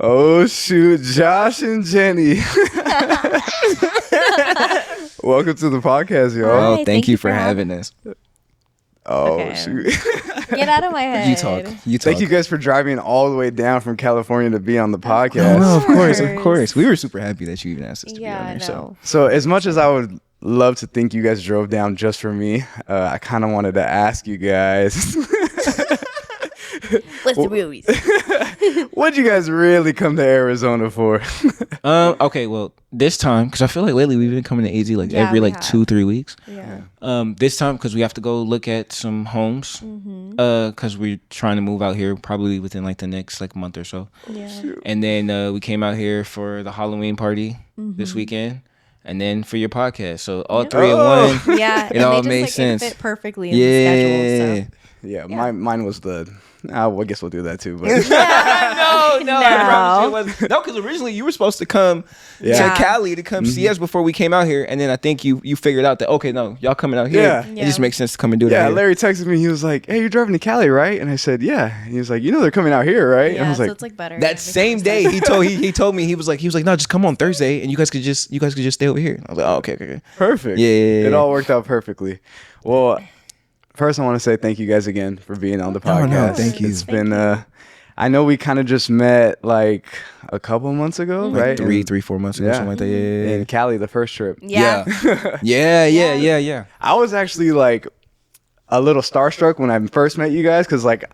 Oh shoot, Josh and Jenny. Welcome to the podcast, y'all. Hi, thank you for having us. Oh Okay. shoot. Get out of my head. You talk. Thank you guys for driving all the way down from California to be on the podcast. No, of course. course. We were super happy that you even asked us to be Yeah, on I here. know. So as much as I would love to think you guys drove down just for me, I kind of wanted to ask you guys, What's the movies? what'd you guys really come to Arizona for? Okay, well, this time, because I feel like lately we've been coming to AZ like Yeah, every we like have. 2-3 weeks. Yeah. This time, because we have to go look at some homes, because we're trying to move out here probably within like the next like month or so. Yeah. And then we came out here for the Halloween party this weekend, and then for your podcast. So all three in one. Yeah. It all they just, made like, sense. It fit perfectly in the schedule. So. Yeah, mine was the. I guess we'll do that too. But No, I No. promise you it wasn't. No, because originally you were supposed to come Yeah. to Cali to come see us before we came out here, and then I think you figured out that okay, no, y'all coming out here. Yeah. It just makes sense to come and do that. yeah, here. Larry texted me. He was like, "Hey, you're driving to Cali, right?" And I said, "Yeah." And he was like, "You know they're coming out here, right?" And I Yeah, was so like, it's like better. That same day he told me he was like no, just come on Thursday and you guys could just stay over here. I was like, oh, okay. "Perfect." Yeah. It all worked out perfectly. Well, first I want to say thank you guys again for being on the podcast. no, thank you. It's been I know we kind of just met like a couple months ago, right? Like 4 months ago, Yeah. something like that. Yeah. In Cali, the first trip. Yeah. Yeah. I was actually like a little starstruck when I first met you guys because like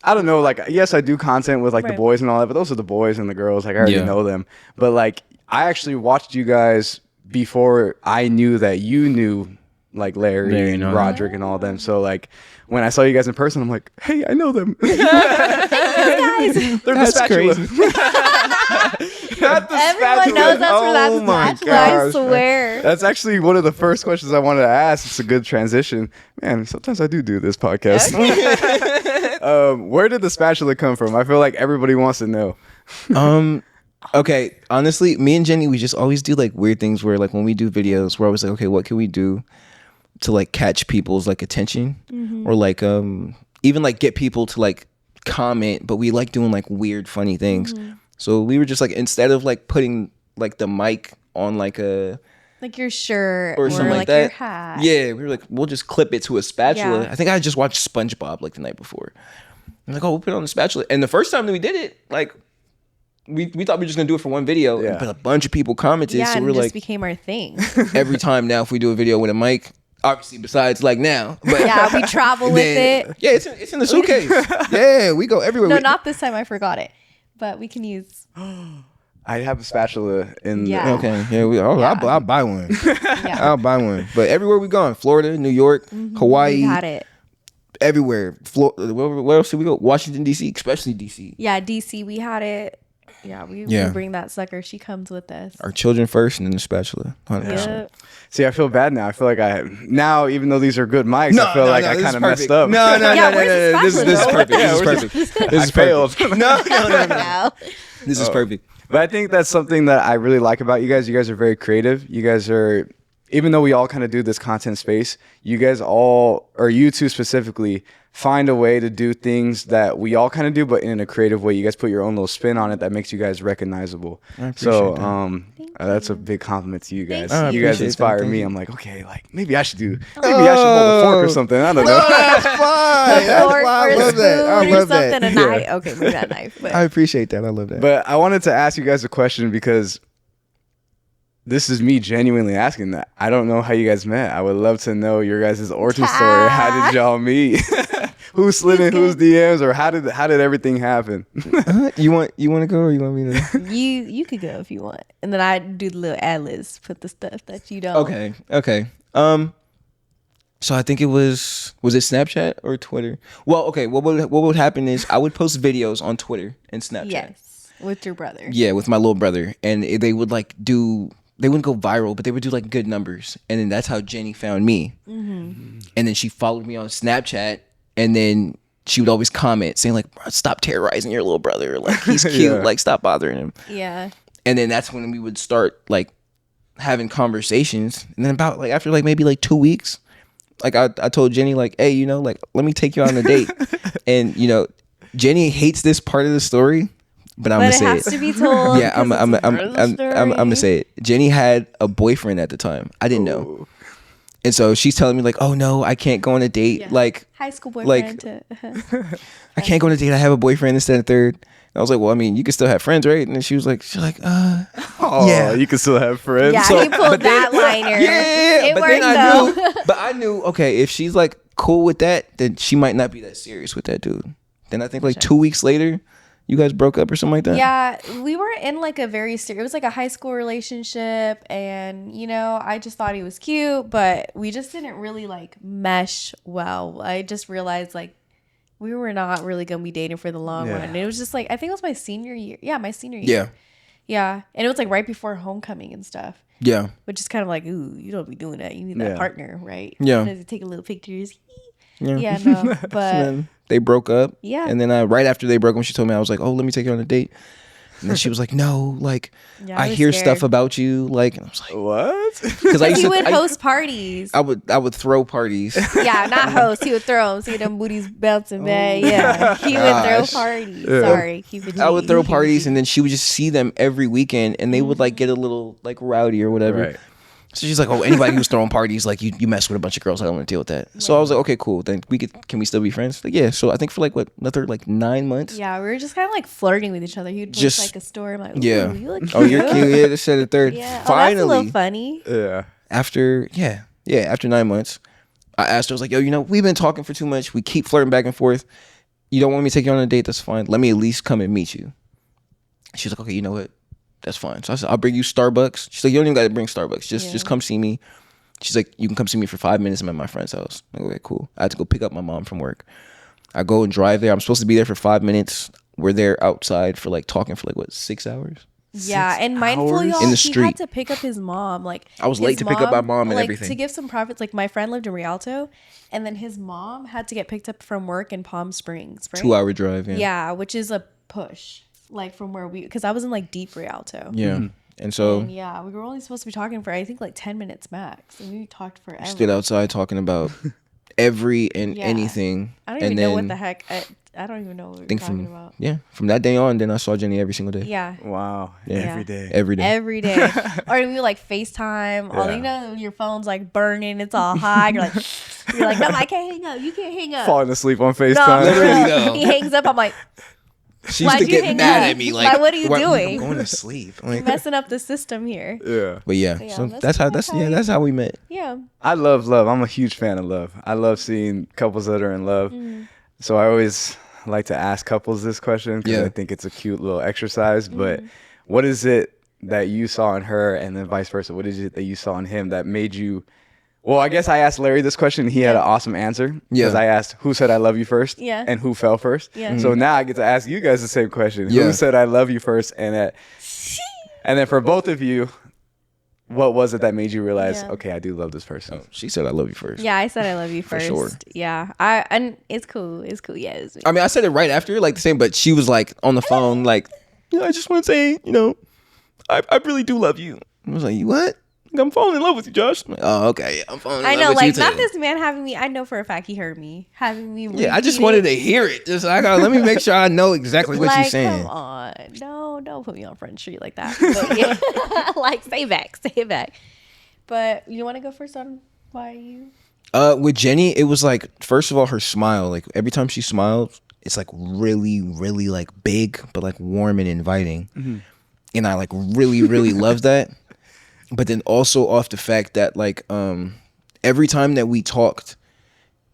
I don't know, like yes I do content with like the Right. boys and all that, but those are the boys and the girls, like I already Yeah. know them. But like I actually watched you guys before I knew that you knew like Larry and and all Roderick and all them. So like when I saw you guys in person, I'm like, hey, I know them. They're That's the spatula. crazy. Not the Everyone spatula. knows that's where that's Oh my spatula. I gosh. swear. That's actually one of the first questions I wanted to ask. It's a good transition. Man, sometimes I do this podcast. Where did the spatula come from? I feel like everybody wants to know. Okay, honestly, me and Jenny, we just always do like weird things where like when we do videos, we're always like, okay, what can we do to like catch people's like attention or like even like get people to like comment, but we like doing like weird funny things. So we were just like, instead of like putting like the mic on like a Like your shirt or something like like that, your hat. yeah, we were like, we'll just clip it to a spatula. Yeah. I think I just watched SpongeBob like the night before. I'm like, oh, we'll put it on the spatula. And the first time that we did it, like we thought we were just gonna do it for one video, Yeah. but a bunch of people commented. Yeah, so and we're it just like, became our thing. every time now, if we do a video with a mic, obviously besides like now, but Yeah, we travel with then- it. Yeah, it's in the suitcase. Yeah, we go everywhere. No, We- not this time. I forgot it. But we can use. I have a spatula in Yeah. the... Okay, yeah, I'll buy one. Yeah. I'll buy one. But everywhere we go, in Florida, New York, Hawaii, We had it. everywhere. Where else did we go? Washington D.C., especially D.C. Yeah, DC. We had it. Yeah, we bring that sucker. She comes with us. Our children first, and then the spatula. 100%. Yep. See, I feel bad now. I feel like now, even though these are good mics, I feel like I this kind is of messed perfect. up. No. Yeah, where's the This is spatula? perfect. This is perfect. This I is failed. perfect. No. No. This is perfect. But I think that's something that I really like about you guys. You guys are very creative. You guys are, even though we all kind of do this content space, you guys all, or you two specifically, find a way to do things that we all kind of do, but in a creative way. You guys put your own little spin on it that makes you guys recognizable. So that's a big compliment to you guys. Thank You you. guys Appreciate inspire that. me. I'm like, okay, like maybe I should hold a fork or something. I don't know. That's fine. Or I love that. I spoon or love that. something, a knife. Okay, maybe that knife. But I appreciate that. I love that. But I wanted to ask you guys a question because this is me genuinely asking that. I don't know how you guys met. I would love to know your guys' origin story. How did y'all meet? Who slid in whose DMs, or how did everything happen? You want to go, or you want me to? you could go if you want, and then I do the little ad-libs, put the stuff that you don't. Okay. So I think it was it Snapchat or Twitter? Well, okay. What would happen is I would post videos on Twitter and Snapchat. Yes, with your brother. Yeah, with my little brother, and they would like they wouldn't go viral, but they would do like good numbers, and then that's how Jenny found me. And then she followed me on Snapchat, and then she would always comment saying like, "Stop terrorizing your little brother. Like he's cute. Yeah. Like stop bothering him." Yeah. And then that's when we would start like having conversations. And then about like after like maybe like 2 weeks, like I told Jenny like, hey, like let me take you on a date. And Jenny hates this part of the story. but I'm But gonna it say has it. to be told. Yeah, I'm gonna say it. Jenny had a boyfriend at the time. I didn't know, and so she's telling me like, "Oh no, I can't go on a date." Yeah. Like high school like- boyfriend. I can't go on a date. I have a boyfriend instead of third. And I was like, well, I mean, you can still have friends, right? And then she was like, Oh, yeah. you can still have friends. Yeah, So- he pulled but then- that liner. Yeah, It but worked then I though. knew, but I knew, okay, if she's like cool with that, then she might not be that serious with that dude. Then I think like 2 weeks later, you guys broke up or something like that. Yeah, we were in like a very serious, it was like a high school relationship, and you know, I just thought he was cute, but we just didn't really like mesh well. I just realized like we were not really gonna be dating for the long run. And it was just like, I think it was my senior year. Yeah, my senior year. Yeah. And it was like right before homecoming and stuff. Yeah. Which is kind of like, ooh, you don't be doing that. You need that partner, right? Yeah. To take a little pictures. Yeah. Yeah, no. So But then they broke up. Yeah. And then right after they broke up, she told me, I was like, oh, let me take you on a date. And then she was like, no, like, Yeah, I I was hear scared. stuff about you. Like, and I was like, What? because I used he to, would host parties. I would throw parties. Yeah, not host. He would throw them. See them booties bouncing back. Yeah, he would throw Gosh. parties. Sorry, keep it. I would throw G. parties, and then she would just see them every weekend, and they would like get a little like rowdy or whatever. Right. So she's like, "Oh, anybody who's throwing parties, like you mess with a bunch of girls. I don't want to deal with that." So I was like, "Okay, cool. Then can we still be friends?" Like, yeah. So I think for like another like 9 months. Yeah, we were just kind of like flirting with each other. He'd post Just- like a story. I'm like, ooh, Yeah. you look cute. Oh, you're cute. Yeah, this said the third. Yeah, oh, that's a Finally, little funny. Yeah. after after 9 months, I asked her. I was like, "Yo, you know, we've been talking for too much. We keep flirting back and forth. You don't want me to take you on a date? That's fine. Let me at least come and meet you." She's like, "Okay, you know what? That's fine." So I said, "I'll bring you Starbucks." She's like, "You don't even got to bring Starbucks. Just come see me." She's like, "You can come see me for 5 minutes. I'm at my friend's house." I'm like, okay, cool. I had to go pick up my mom from work. I go and drive there. I'm supposed to be there for 5 minutes. We're there outside for like talking for like what, 6 hours? Yeah, and mindful, hours? y'all, In the he street. had to pick up his mom. Like I was his late to pick up my mom and like, everything. To give some profits, like my friend lived in Rialto, and then his mom had to get picked up from work in Palm Springs. Right? 2 hour drive. Yeah. Yeah, which is a push, like from where because I was in like deep Rialto. Yeah. And so And yeah, we were only supposed to be talking for I think like 10 minutes max, and we talked forever. stood outside talking about every and Yeah. anything. I don't and even know what then the heck. I don't even know what we were think talking from about. from that day on, then I saw Jenny every single day. Yeah. Wow. Yeah. Every day. Every day. Every day, or we like FaceTime. All Yeah. you know, your phone's like burning. It's all hot. You're like, no, I can't hang up. You can't hang up. Falling asleep on No, FaceTime. for Literally, real. though. He hangs up. I'm like, She used Why'd to you get hang mad up? at me Like, like, what are you doing? I'm going to sleep. I'm like, messing up the system here. Yeah. but yeah, Yeah, so that's that's how we met. Yeah. I love love. I'm a huge fan of love. I love seeing couples that are in love. So I always like to ask couples this question because Yeah. I think it's a cute little exercise. But what is it that you saw in her and then vice versa? What is it that you saw in him that made you? Well, I guess I asked Larry this question. And he had an awesome answer because Yeah. I asked who said I love you first Yeah. and who fell first. Yeah. So now I get to ask you guys the same question. Yeah. Who said I love you first and then for both of you, what was it that made you realize, Yeah. okay, I do love this person? She said I love you first. Yeah, I said I love you first. sure. Yeah. And it's cool. It's cool. Yeah. It's, I mean, I said it right after, like the same, but she was like on the phone, like, I just want to say, I really do love you. I was like, you what? Like, I'm falling in love with you, Josh. I'm like, oh, okay. Yeah, I'm falling in I love know, with you like too. not this man having me. I know for a fact he heard me having me. Yeah, I just repeat wanted it. to hear it. Just let me make sure I know exactly what like, you're saying. Come on, no, don't put me on Front Street like that. But yeah, like say it back. But you want to go first on why you? With Jenny, it was like, first of all, her smile. Like every time she smiled, it's like really, really like big, but like warm and inviting. And I like really, really love that. But then also off the fact that like every time that we talked,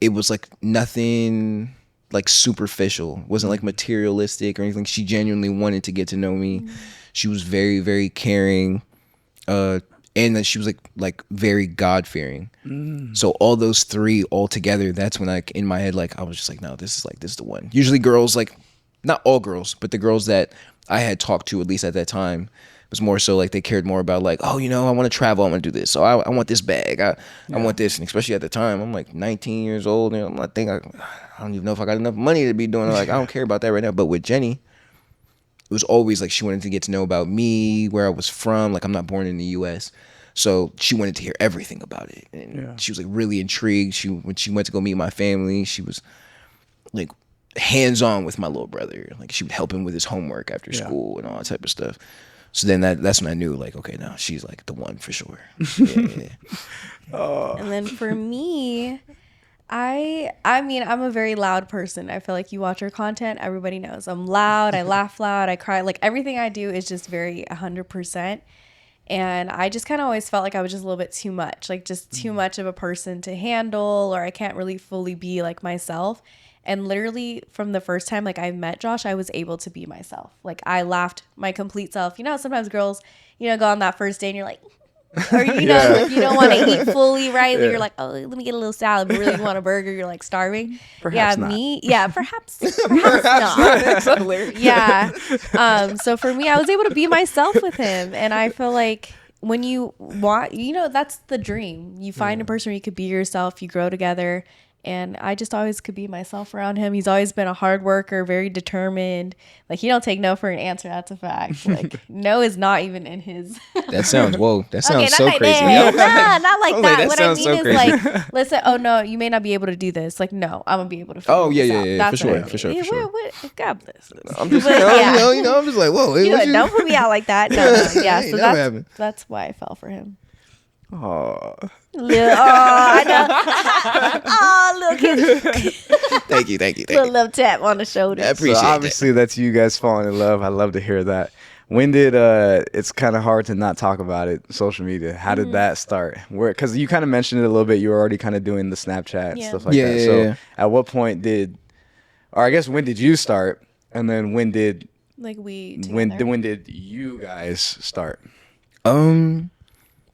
it was like nothing like superficial. It wasn't like materialistic or anything. She genuinely wanted to get to know me. She was very, very caring. And then she was like very God-fearing. So all those three all together, that's when like in my head, like I was just like, no, this is the one. Usually girls, like not all girls, but the girls that I had talked to, at least at that time, was more so like they cared more about like, oh, I want to travel, I want to do this. So I want this bag. I want this. And especially at the time, I'm like 19 years old. And I don't even know if I got enough money to be doing it. Like, I don't care about that right now. But with Jenny, it was always like she wanted to get to know about me, where I was from. Like, I'm not born in the U.S., so she wanted to hear everything about it. And she was like really intrigued. When she went to go meet my family, she was like hands-on with my little brother. Like she would help him with his homework after school and all that type of stuff. So then that's when I knew, like, okay, now she's like the one for sure. Yeah. And then for me, I mean, I'm a very loud person. I feel like you watch our content, everybody knows I'm loud. I laugh loud. I cry. Like everything I do is just very 100%. And I just kind of always felt like I was just a little bit too much, like just too much of a person to handle, or I can't really fully be like myself. And literally from the first time like I met Josh, I was able to be myself. Like I laughed my complete self. You know, sometimes girls, you know, go on that first day and you're like, or you know, like you don't want to eat fully, right? But you're like, oh, let me get a little salad. But really, you want a burger. You're like starving. Perhaps yeah, not. me. Yeah, perhaps not. That's hilarious. Yeah. So for me, I was able to be myself with him, and I feel like when you want, you know, that's the dream. You find a person where you could be yourself. You grow together. And I just always could be myself around him. He's always been a hard worker, very determined. Like, he don't take no for an answer. That's a fact. Like, no is not even in his. That sounds, whoa, that sounds Okay, so not like crazy. that. Nah, not like I was that. like, What I sounds mean so is crazy. like, listen, oh no, you may not be able to do this. Like, no, I'm gonna be able to figure Oh, yeah, this yeah, out. yeah, That's for what I sure, mean. for sure, for Yeah, sure. God bless this. I'm just, But, yeah. you know, I'm just like, whoa. You know, what don't put me out like that. No, yeah. Ain't So never happened. that's why I fell for him. Oh, Little, I know. Oh, little kid. Thank you. Little tap on the shoulder. I appreciate so that. obviously that's you guys falling in love. I love to hear that. When did it's kind of hard to not talk about it, social media? How did that start? Where, because you kind of mentioned it a little bit, you were already kind of doing the Snapchat Yeah. stuff like Yeah, that. yeah, So yeah. at what point or I guess when did you start? And then when did Like we together. when did you guys start?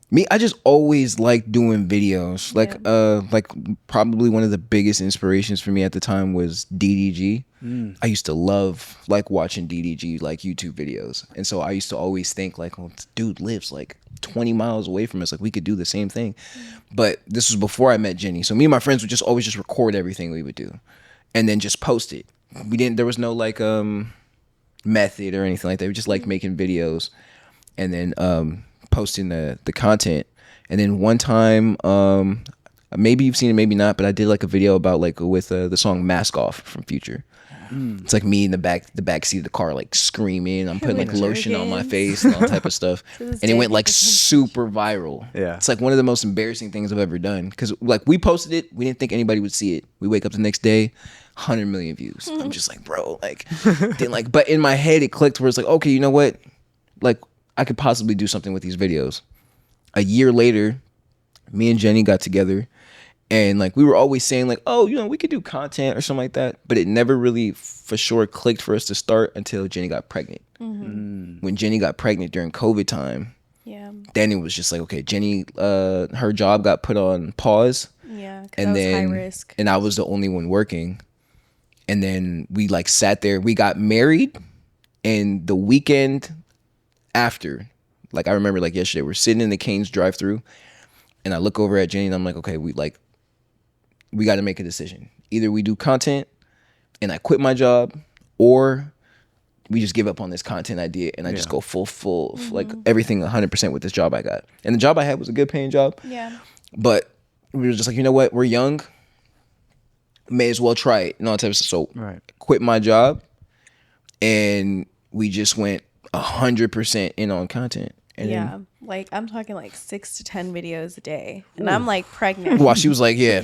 Me, I just always liked doing videos. Like probably one of the biggest inspirations for me at the time was DDG. I used to love like watching DDG like YouTube videos. And so I used to always think like, well, this dude lives like 20 miles away from us. Like we could do the same thing. But this was before I met Jenny. So me and my friends would just always just record everything we would do and then just post it. There was no like method or anything like that. We just like making videos and then posting the content. And then one time, maybe you've seen it, maybe not, but I did like a video about like with the song Mask Off from Future. It's like me in the back seat of the car, like screaming. I'm putting like With lotion on my jergens. face and all type of stuff. To this And it day, went like people think- super viral. Yeah. It's like one of the most embarrassing things I've ever done. Cause like we posted it, we didn't think anybody would see it. We wake up the next day, 100 million views. I'm just like, bro, like, then like, but in my head it clicked where it's like, okay, you know what? Like I could possibly do something with these videos. A year later, me and Jenny got together and like we were always saying like, oh, you know, we could do content or something like that. But it never really for sure clicked for us to start until Jenny got pregnant. When Jenny got pregnant during COVID time, Yeah. then it was just like, okay, Jenny, her job got put on pause. Yeah. 'Cause And that was then, high risk. and I was the only one working. And then we like sat there, we got married and the weekend after, like I remember like yesterday, we're sitting in the Cane's drive-thru and I look over at Jenny and I'm like, okay, we got to make a decision. Either we do content and I quit my job or we just give up on this content idea and I just go full like everything 100% with this job I got. And the job I had was a good paying job. Yeah. But we were just like, you know what? We're young. May as well try it. And all that type of stuff. So Right. quit my job and we just went 100% in on content. And Yeah. then, Like I'm talking like 6 to 10 videos a day. And I'm like pregnant. well, she was like, yeah,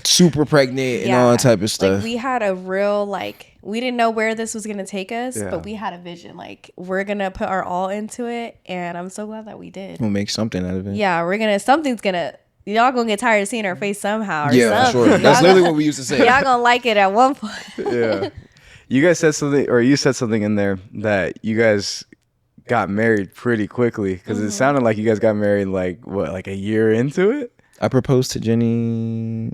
super pregnant and all that type of stuff. Like we had a real like we didn't know where this was gonna take us, Yeah. but we had a vision. Like we're gonna put our all into it, and I'm so glad that we did. We'll make something out of it. Yeah, y'all gonna get tired of seeing our face somehow. Or Yeah, for something. sure. That's Y'all literally gonna- what we used to say. Y'all gonna like it at one point. Yeah. You guys said something, or you said something in there that you guys got married pretty quickly because it sounded like you guys got married like what, like a year into it? I proposed to Jenny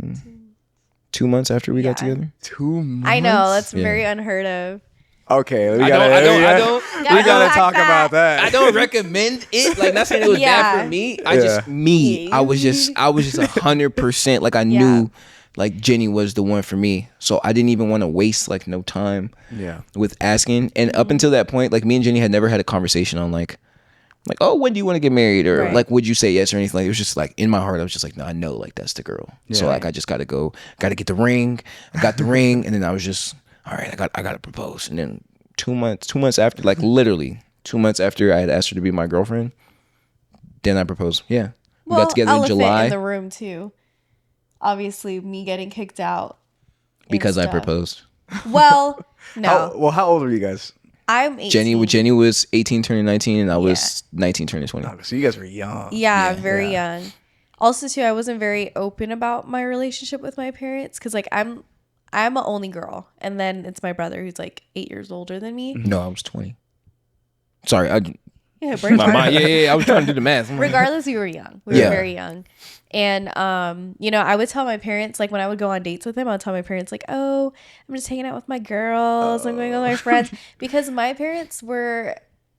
2 months after we got Yeah. together. 2 months. I know that's Yeah. very unheard of. Okay, we I gotta, don't we Gotta gotta unpack talk that. about that. I don't recommend it. Like not saying it was Yeah. bad for me. Yeah. I was just 100% like I knew like Jenny was the one for me. So I didn't even want to waste like no time Yeah. with asking. And up until that point, like me and Jenny had never had a conversation on like, oh, when do you want to get married? Or Right. like, would you say yes or anything? Like, it was just like in my heart, I was just like, no, I know like that's the girl. So Yeah. like, I just got to get the ring. I got the ring. And then I was just all right, I gotta propose. And then 2 months after, like literally 2 months after I had asked her to be my girlfriend, then I proposed. Yeah. We got together in elephant July in the room too. Obviously, me getting kicked out and because I stuff. proposed. Well, no, How old were you guys? I'm 18. Jenny was 18 turning 19 and I was 19 turning 20. Oh, so you guys were young. Yeah, Yeah. very young. Also, too, I wasn't very open about my relationship with my parents because, like, I'm an only girl, and then it's my brother who's like 8 years older than me. No, I was 20. Sorry, Yeah, brain my fart. mind. Yeah. I was trying to do the math. Regardless, we were young. We were Yeah. very young. And, I would tell my parents, like, when I would go on dates with them, I would tell my parents, like, oh, I'm just hanging out with my girls. I'm going with my friends. Because my parents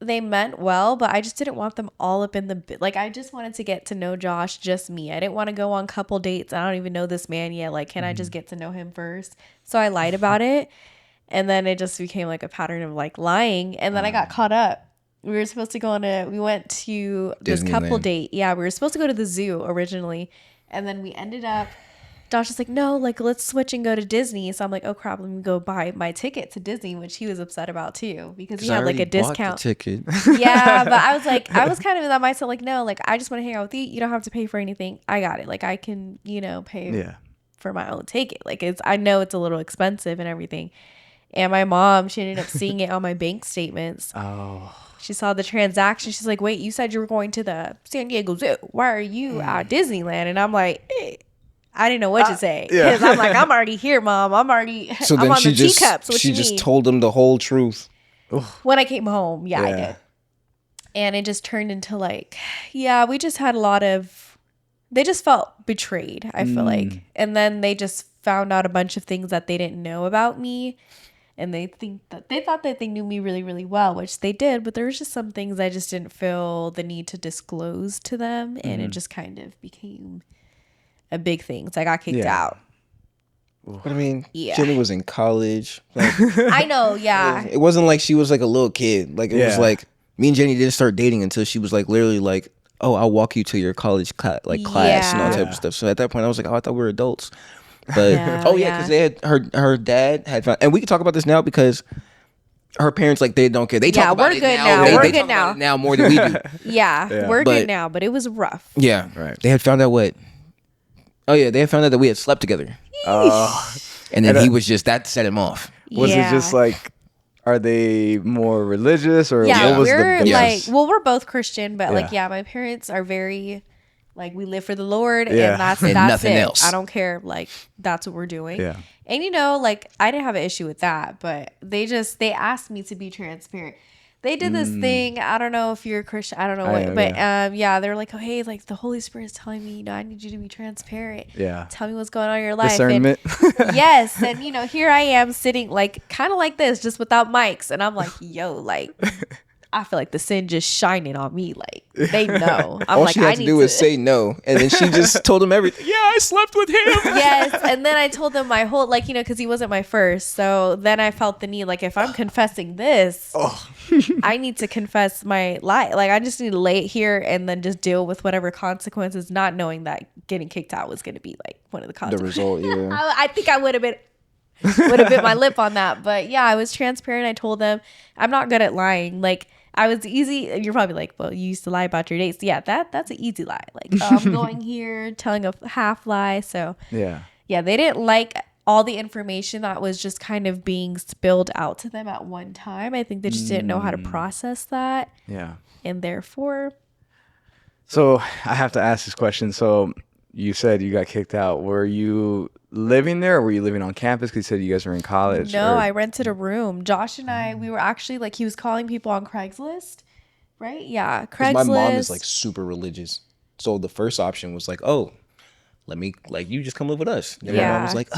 they meant well, but I just didn't want them all up in like, I just wanted to get to know Josh, just me. I didn't want to go on couple dates. I don't even know this man yet. Like, can I just get to know him first? So I lied about it. And then it just became, like, a pattern of, like, lying. And then I got caught up. We were supposed to we went to this couple Disneyland. date. Yeah, we were supposed to go to the zoo originally. And then we ended up, Josh was like, no, like, let's switch and go to Disney. So I'm like, oh crap, let me go buy my ticket to Disney, which he was upset about too, because you had like a discount. Ticket. Yeah, but I was like, I was kind of in that mindset, like, no, like, I just want to hang out with you. You don't have to pay for anything. I got it. Like, I can, pay for my own ticket. Like, I know it's a little expensive and everything. And my mom, she ended up seeing it on my bank statements. Oh. She saw the transaction. She's like, wait, you said you were going to the San Diego Zoo. Why are you at Disneyland? And I'm like, I didn't know what to say. Because I'm like, I'm already here, Mom. I'm on the teacups. What she you just mean? told them the whole truth. When I came home, I did. And it just turned into like, we just had they just felt betrayed, I feel like. And then they just found out a bunch of things that they didn't know about me. And they thought that they knew me really, really well, which they did. But there was just some things I just didn't feel the need to disclose to them. And it just kind of became a big thing. So I got kicked out. But I mean, Yeah. Jenny was in college. Like, I know, yeah. it wasn't like she was like a little kid. Like, it was like, me and Jenny didn't start dating until she was like literally like, oh, I'll walk you to your college class and all type of stuff. So at that point, I was like, oh, I thought we were adults. But because they had her dad had found, and we can talk about this now because her parents, like, they don't care. They talk about it now. We're good now. Now more than we do. We're good now, but it was rough. Yeah, right. They had found out what? Oh yeah, they had found out that we had slept together. And then he was just that set him off. Was it just like, are they more religious or what was we're the like, basis? well, we're both Christian, but like, my parents are very. Like, we live for the Lord, and that's nothing it. else. I don't care. Like, that's what we're doing. Yeah. And, like, I didn't have an issue with that, but they asked me to be transparent. They did this thing. I don't know if you're a Christian. I don't know what. But, they were like, oh, hey, like, the Holy Spirit is telling me, I need you to be transparent. Yeah. Tell me what's going on in your life. Discernment. And, yes. And, here I am sitting, like, kind of like this, just without mics. And I'm like, yo, like... I feel like the sin just shining on me. Like, they know. I'm All like, she had to do was say no. And then she just told him everything. Yeah, I slept with him. Yes. And then I told them my whole, like, because he wasn't my first. So then I felt the need, like, if I'm confessing this, I need to confess my lie. Like, I just need to lay it here and then just deal with whatever consequences, not knowing that getting kicked out was going to be, like, one of the consequences. The result, yeah. I think I would have bit my lip on that. But yeah, I was transparent. I told them I'm not good at lying. Like, I was easy. You're probably like, well, you used to lie about your dates. Yeah, that's an easy lie. Like, I'm going here, telling a half lie. So Yeah, they didn't like all the information that was just kind of being spilled out to them at one time. I think they just didn't know how to process that. Yeah. And therefore. So I have to ask this question. So you said you got kicked out. Were you living there or were you living on campus? Because you said you guys were in college. No, I rented a room. Josh and I, we were actually like, he was calling people on Craigslist, right? Yeah, Craigslist. My mom is like super religious. So the first option was like, oh, let me, like, you just come live with us. And my mom was like,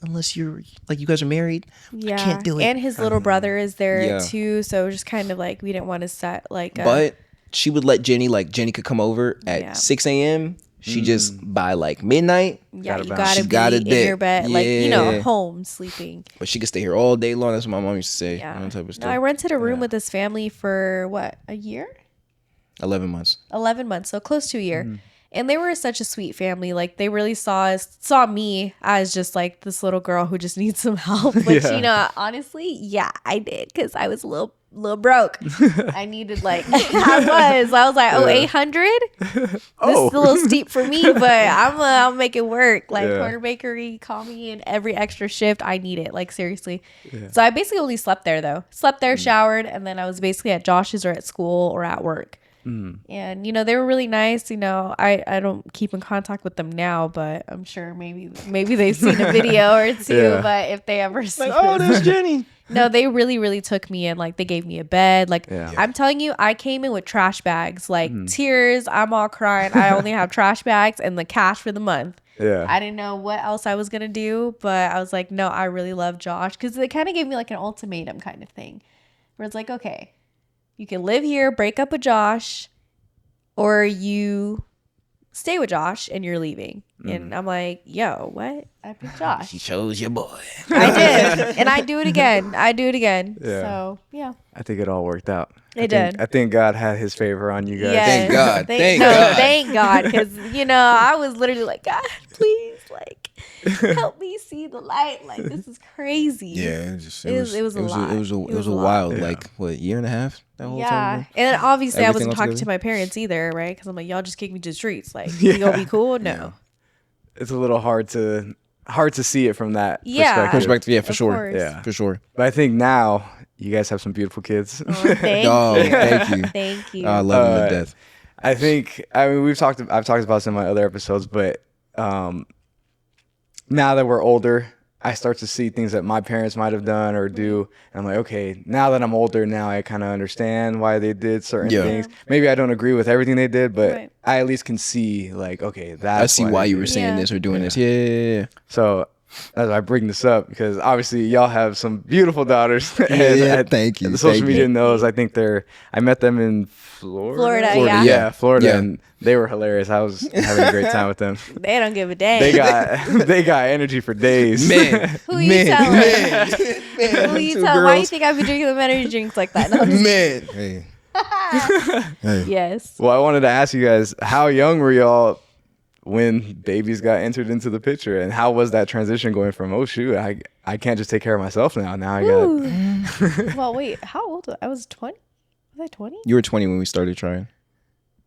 unless you're, like, you guys are married, I can't do it. And his little brother is there too. So it was just kind of like, we didn't want to set like but she would let Jenny could come over at 6 a.m. She just by like midnight. Yeah, you gotta be in your bed, like, home sleeping. But she could stay here all day long. That's what my mom used to say. Yeah. That type of stuff. No, I rented a room with this family for what, a year? 11 months. 11 months, so close to a year. And they were such a sweet family. Like they really saw me as just like this little girl who just needs some help. Which honestly, yeah, I did because I was a little broke. I needed I was like, 800. This is a little steep for me, but I'll make it work. Like Corner Bakery, call me in every extra shift. I need it. Like seriously. Yeah. So I basically only slept there though. Slept there, showered, and then I was basically at Josh's or at school or at work. And they were really nice. I don't keep in contact with them now, but I'm sure maybe they've seen a video or two. But if they ever see, there's Jenny. No, they really, really took me in. Like they gave me a bed. Like I'm telling you, I came in with trash bags, like tears. I'm all crying. I only have trash bags and the cash for the month. Yeah, I didn't know what else I was gonna do, but I was like, no, I really love Josh because they kind of gave me like an ultimatum kind of thing, where it's like, okay, you can live here, break up with Josh, or you stay with Josh and you're leaving. And I'm like, yo, what? I picked Josh. She chose your boy. I did. And I do it again. Yeah. So, yeah. I think it all worked out. It did. I think God had his favor on you guys. Yes. Thank God. Thank God. Because, I was literally like, God, please, help me see the light. Like, this is crazy. Yeah. It was a lot. It was a wild, year and a half? That whole time? And obviously I wasn't talking to my parents either, right? Because I'm like, y'all just kicked me to the streets. Like, you gonna be cool? No. Yeah. It's a little hard to see it from that perspective. Yeah, for sure. Course. Yeah, for sure. But I think now you guys have some beautiful kids. Oh, thank you. Thank you. I love them to death. I've talked about this in my other episodes, but now that we're older, I start to see things that my parents might have done or do. And I'm like, okay, now that I'm older, now I kind of understand why they did certain things. Maybe I don't agree with everything they did, but I at least can see okay, that's I see why you were saying this or doing this. Yeah. So as I bring this up, because obviously y'all have some beautiful daughters. Thank you. The social media knows. I think I met them in Florida. Yeah, Florida, and they were hilarious. I was having a great time with them. They don't give a damn. They got energy for days. Man, who you telling? Who you telling? Why you think I've been drinking them energy drinks like that? No, man. Hey. Yes. Well, I wanted to ask you guys, how young were y'all when babies got entered into the picture, and how was that transition going from I can't just take care of myself now I got well, wait, how old I was 20? Was I 20? You were 20 when we started trying.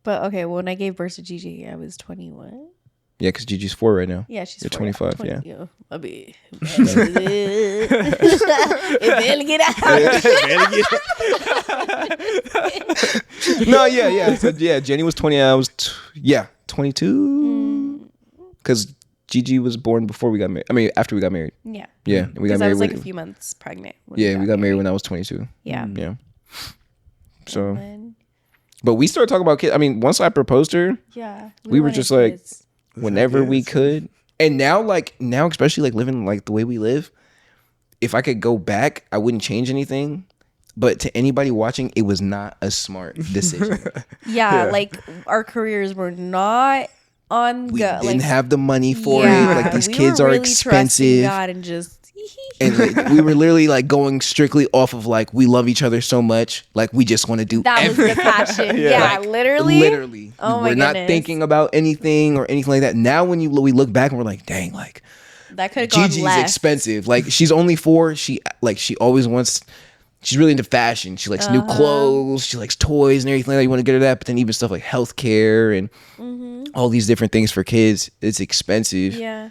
But okay, when I gave birth to Gigi, I was 21. Yeah, because Gigi's 4 right now. Yeah, she's You're 4, 25. 20, Yeah. I'll be. It barely get out. No, yeah. So Jenny was 20. I was 22. Because Gigi was born before we got married. I mean, after we got married. Yeah. Yeah, we got married. I was like a few months pregnant. Yeah, we got married when I was 22. Yeah. Yeah. So, but we started talking about kids. I mean, once I proposed to her, we were just like, kids. Whenever we could. And now, especially living the way we live, if I could go back, I wouldn't change anything. But to anybody watching, it was not a smart decision. Our careers were not on we didn't have the money for it. These kids are really expensive. God and just and we were literally going strictly off of we love each other so much, we just want to do that everything. Was the passion. Yeah, literally. Oh we're not thinking about anything or anything like that. Now when we look back and we're like, dang, that could have gone Gigi's left. expensive. She's only 4. She always wants. She's really into fashion. She likes new clothes. She likes toys and everything. You want to get her that, but then even stuff like healthcare and all these different things for kids, it's expensive. Yeah.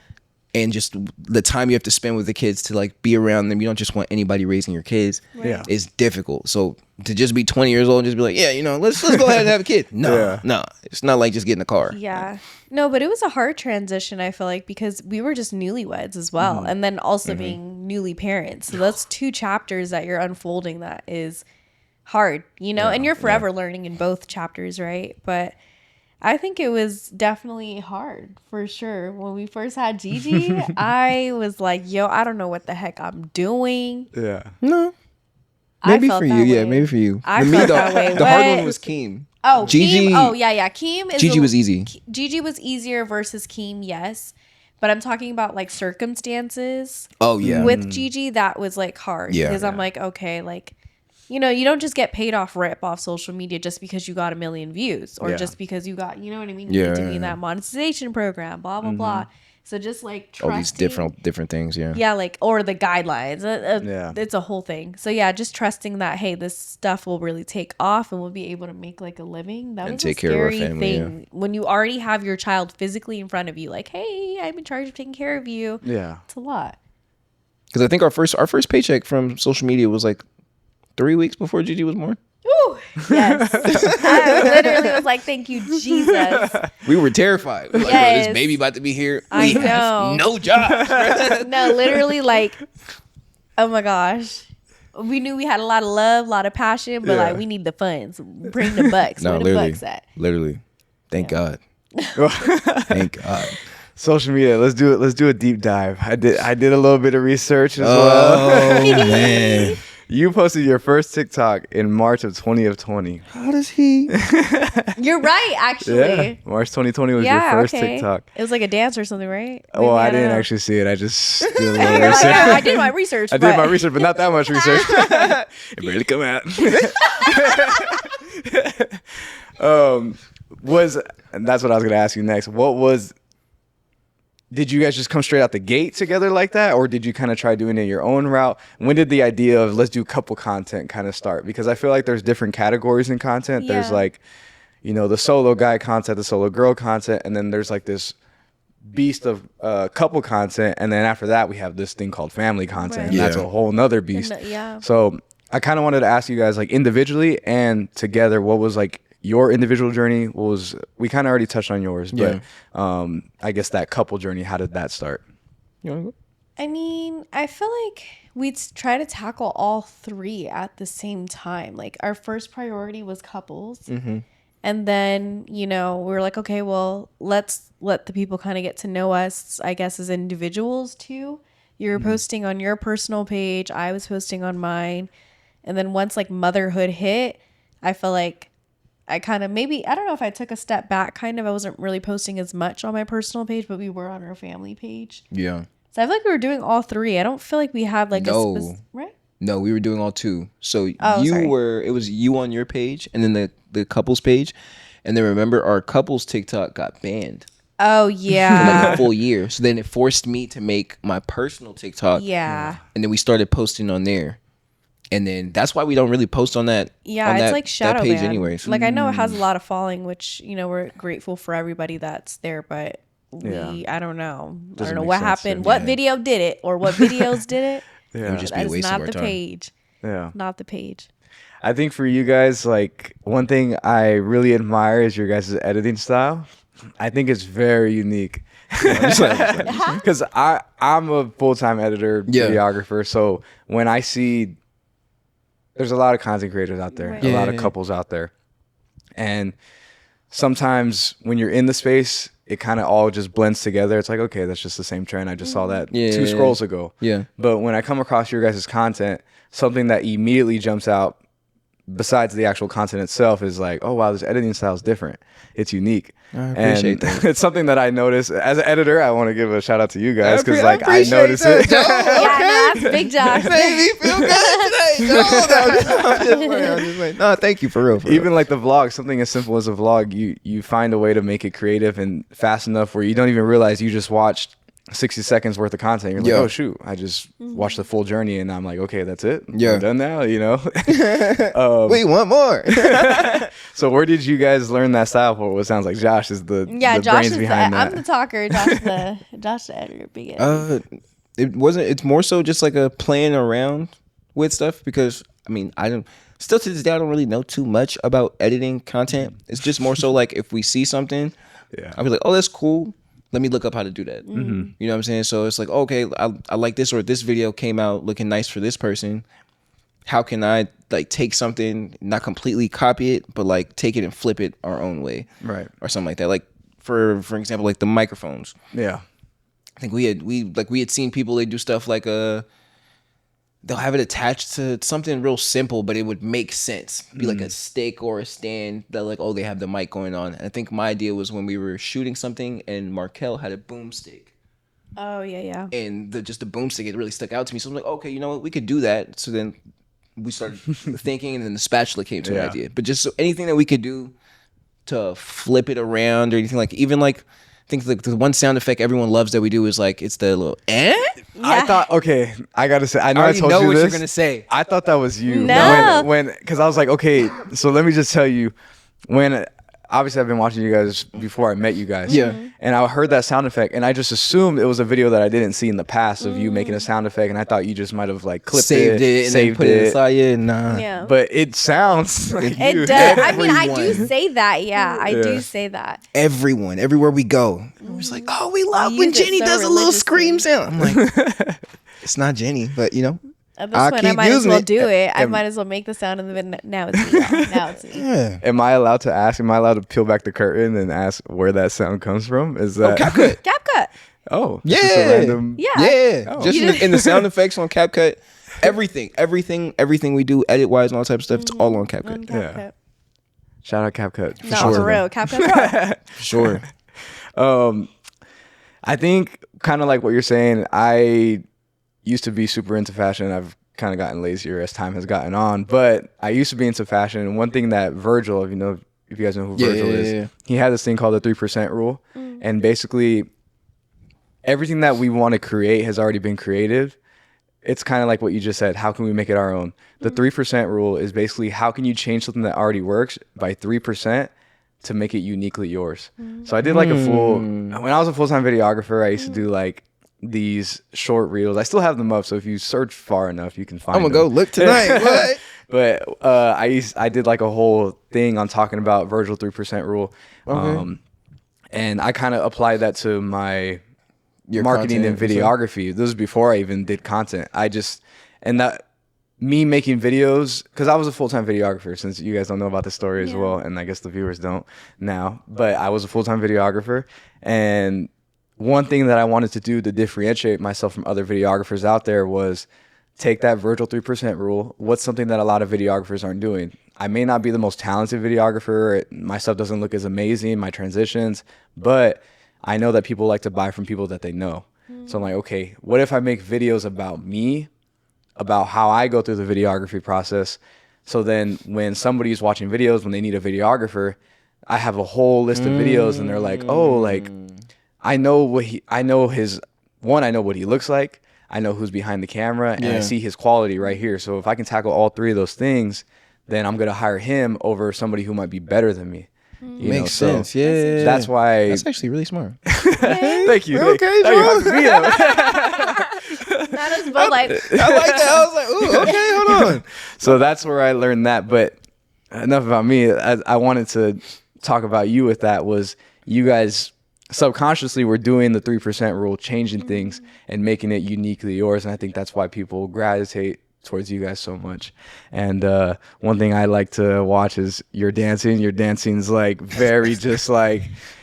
And just the time you have to spend with the kids to be around them, you don't just want anybody raising your kids. Right. It's difficult. So to just be 20 years old and just be let's go ahead and have a kid. No, it's not like just getting a car. Yeah. No, but it was a hard transition, I feel because we were just newlyweds as well. And then also being newly parents. So that's 2 chapters that you're unfolding that is hard, and you're forever learning in both chapters, right? But I think it was definitely hard for sure. When we first had Gigi, I was like, yo, I don't know what the heck I'm doing. Yeah. No. Maybe for you. Yeah, maybe for you. I felt that way. The hard one was Keem. Oh, Gigi. Keem. Oh, yeah. Keem is Gigi was easy. Gigi was easier versus Keem, yes. But I'm talking about circumstances. Oh, yeah. With Gigi, that was hard. Yeah. Because I'm okay, you know, you don't just get paid off social media just because you got 1 million views or Yeah. just because you got, you know what I mean? You need to be in that monetization program, blah, blah, blah. So just like trusting. All these different things, yeah. Yeah, like, or the guidelines. Yeah. It's a whole thing. So yeah, just trusting that, hey, this stuff will really take off and we'll be able to make like a living. That And was take a care of our scary family, thing. When you already have your child physically in front of you, like, hey, I'm in charge of taking care of you. Yeah. It's a lot. Because I think our first paycheck from social media was like 3 weeks before Gigi was born. Ooh, yes. I literally was like, thank you, Jesus. We were terrified. We were like, bro, Yes. this baby about to be here. I We know. have no job. No, literally, like, oh my gosh. We knew we had a lot of love, a lot of passion, but Yeah. like, we need the funds. Bring the bucks. No, Where the literally. bucks at? Literally. Thank God. Thank God. Social media. Let's do it. Let's do a deep dive. I did a little bit of research as Oh, well. man. You posted your first TikTok in March of 2020. How does he? You're right, actually. Yeah. March 2020 was your first TikTok. It was like a dance or something, right? Well, Maybe, I didn't don't know. actually see it. I just did a little You're like, research. yeah, I did my research. I did my research, but not that much research. It barely come out. And that's what I was gonna ask you next. Did you guys just come straight out the gate together like that, or did you kind of try doing it your own route? When did the idea of let's do couple content kind of start? Because I feel like there's different categories in content. Yeah. There's like, you know, the solo guy content, the solo girl content, and then there's like this beast of couple content, and then after that we have this thing called family content, Right. and that's Yeah. a whole nother beast. Yeah. So I kind of wanted to ask you guys, like, individually and together, what was like your individual journey? We kind of already touched on yours, but I guess that couple journey, how did that start? You wanna go? I mean, I feel like we'd try to tackle all three at the same time. Like, our first priority was couples. Mm-hmm. And then, you know, we were like, okay, well, let's let the people kind of get to know us, I guess, as individuals too. You were posting on your personal page. I was posting on mine. And then once like motherhood hit, I felt like I kind of I don't know if I took a step back kind of. I wasn't really posting as much on my personal page, but we were on our family page. Yeah. So I feel like we were doing all three. I don't feel like we had like right? No, we were doing all two. So it was you on your page and then the couples page. And then remember our couples TikTok got banned Oh for yeah. like a full year. So then it forced me to make my personal TikTok. Yeah. And then we started posting on there. And then that's why we don't really post on that. Yeah, on it's that, like shadow that page banned. anyways. Like, I know it has a lot of following, which, you know, we're grateful for everybody that's there, but I don't know. I Doesn't don't know make what sense happened. to What me. video did it or what videos did it? It would just be That a is waste of not our the time. page. Yeah. Not the page. I think for you guys, like, one thing I really admire is your guys' editing style. I think it's very unique. Because I'm a full-time editor, Yeah. videographer, so when I see there's a lot of content creators out there, Right. a lot of Yeah. couples out there, and sometimes when you're in the space, it kind of all just blends together. It's like, okay, that's just the same trend. I just saw that Yeah. 2 scrolls ago. Yeah. But when I come across your guys' content, something that immediately jumps out besides the actual content itself is like, oh wow, this editing style is different. It's unique. I appreciate that. It's something that I notice as an editor. I want to give a shout out to you guys because I like I appreciate notice that, it. Joe. Yeah, no, that's Big Josh. Made me feel good today. No, I'm just like, no, thank you for real. Even like the vlog, something as simple as a vlog, you find a way to make it creative and fast enough where you don't even realize you just watched 60 seconds worth of content. You're like, Yeah. oh shoot, I just watched the full journey, and I'm like, okay, that's it. Yeah. I'm done now. You know. we want more. So where did you guys learn that style? For what sounds like Josh is the Yeah, the Josh brains is behind I'm that. the talker. Josh the editor. Big editor. It wasn't. It's more so just like a playing around with stuff because I mean I don't. Still to this day, I don't really know too much about editing content. It's just more so like if we see something, Yeah. I'll be like, oh, that's cool. Let me look up how to do that. You know what I'm saying? So it's like, okay, I like this, or this video came out looking nice for this person. How can I like take something, not completely copy it, but like take it and flip it our own way, Right. or something like that? Like for example, like the microphones. Yeah. I think we had seen people, they do stuff like they'll have it attached to something real simple, but it would make sense. Be like a stick or a stand that like, oh, they have the mic going on. And I think my idea was when we were shooting something and Markel had a boomstick. Oh yeah. And the boomstick, it really stuck out to me. So I'm like, okay, you know what? We could do that. So then we started thinking, and then the spatula came to an Yeah. idea. But just anything that we could do to flip it around or anything, like even like I think like the one sound effect everyone loves that we do is like it's the little I thought, okay, I gotta say, I know I already told know you what this. you're gonna say. I thought that was you. No. Because I was like, okay, so let me just tell you, when obviously I've been watching you guys before I met you guys. Yeah. And I heard that sound effect, and I just assumed it was a video that I didn't see in the past of you making a sound effect, and I thought you just might have like clipped Saved it and saved then put it aside. Yeah, nah. Yeah. But it sounds like It you. does. I mean, I do Everyone. say that. Yeah, I Yeah. do say that. Everyone, everywhere we go, we're just like, oh, we love You when use it Jenny so does a little scream sound. I'm like, it's not Jenny, but you know. At this I'll point, I keep might as using well it. do it. I And- might as well make the sound in the video. Now it's me. y'all. Now it's me. Yeah. Am I allowed to ask? Am I allowed to peel back the curtain and ask where that sound comes from? Is that CapCut. CapCut. Oh, Yeah. it's just a random. Yeah. Yeah. Oh. Just in the sound effects on CapCut, everything we do, edit wise and all type of stuff, it's all on CapCut. On CapCut. Shout out CapCut. No, sure. for real. CapCut Pro. Sure. I think kind of like what you're saying. I used to be super into fashion. I've kind of gotten lazier as time has gotten on, but I used to be into fashion. And one thing that Virgil, if you guys know who Virgil is, he had this thing called the 3% rule. And basically everything that we want to create has already been created. It's kind of like what you just said. How can we make it our own? The 3% rule is basically how can you change something that already works by 3% to make it uniquely yours. So I did like a when I was a full-time videographer, I used to do like these short reels. I still have them up, so if you search far enough, you can find I'm gonna them. go look tonight. What? But I did like a whole thing on talking about Virgil 3% rule. And I kind of applied that to my Your marketing and content and stuff. videography. This was before I even did content. Me making videos, because I was a full-time videographer, since you guys don't know about the story as well, and I guess the viewers don't now, but I was a full-time videographer, and one thing that I wanted to do to differentiate myself from other videographers out there was take that Virgil 3% rule. What's something that a lot of videographers aren't doing? I may not be the most talented videographer. My stuff doesn't look as amazing, my transitions, but I know that people like to buy from people that they know. So I'm like, okay, what if I make videos about me, about how I go through the videography process? So then when somebody's watching videos, when they need a videographer, I have a whole list of videos and they're like, oh, like I know what he looks like. I know who's behind the camera, and I see his quality right here. So if I can tackle all three of those things, then I'm going to hire him over somebody who might be better than me. You know, Makes so sense. Yeah. That's why. That's actually really smart. Thank you. Okay, Thank you. bro. Hyping me up. Not as but like I like that. I was like, ooh, okay, hold on. So that's where I learned that. But enough about me. I wanted to talk about you with that. Was you guys subconsciously were doing the 3% rule, changing things and making it uniquely yours. And I think that's why people gravitate towards you guys so much. And one thing I like to watch is your dancing. Your dancing's like very just like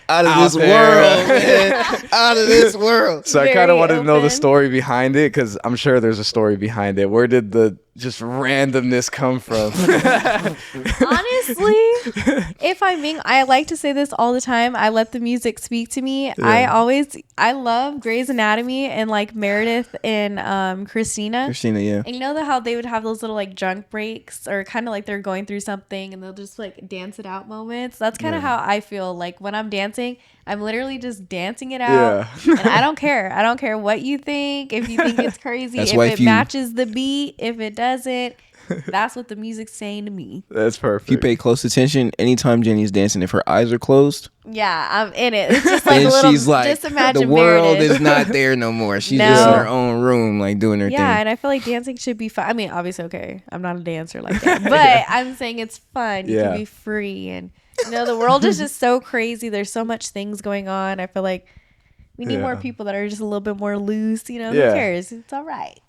Out of out this there. world, man. Out of this world. So I Very kind of wanted to know the open. story behind it, because I'm sure there's a story behind it. Where did the just randomness come from? honestly, if I'm being, I like to say this all the time. I let the music speak to me. I love Grey's Anatomy and like Meredith and Christina. Christina, yeah. And you know how they would have those little like drunk breaks, or kind of like they're going through something and they'll just like dance it out moments. That's kind of how I feel like when I'm dancing. I'm literally just dancing it out. And I don't care. I don't care what you think. If you think it's crazy, That's if why it if you- matches the beat, if it doesn't, that's what the music's saying to me. That's perfect. If you pay close attention, anytime Jenny's dancing, if her eyes are closed, Yeah, I'm in it. It's just like a then little. she's like, just imagine the world Meredith. is not there no more. She's No. just in her own room, like doing her Yeah, thing. and I feel like dancing should be fun. I mean, obviously, okay, I'm not a dancer like that, but I'm saying it's fun. You Yeah. can be free, and you know, the world is just so crazy. There's so much things going on. I feel like we need more Yeah. people that are just a little bit more loose. You know, Yeah. who cares? It's all right.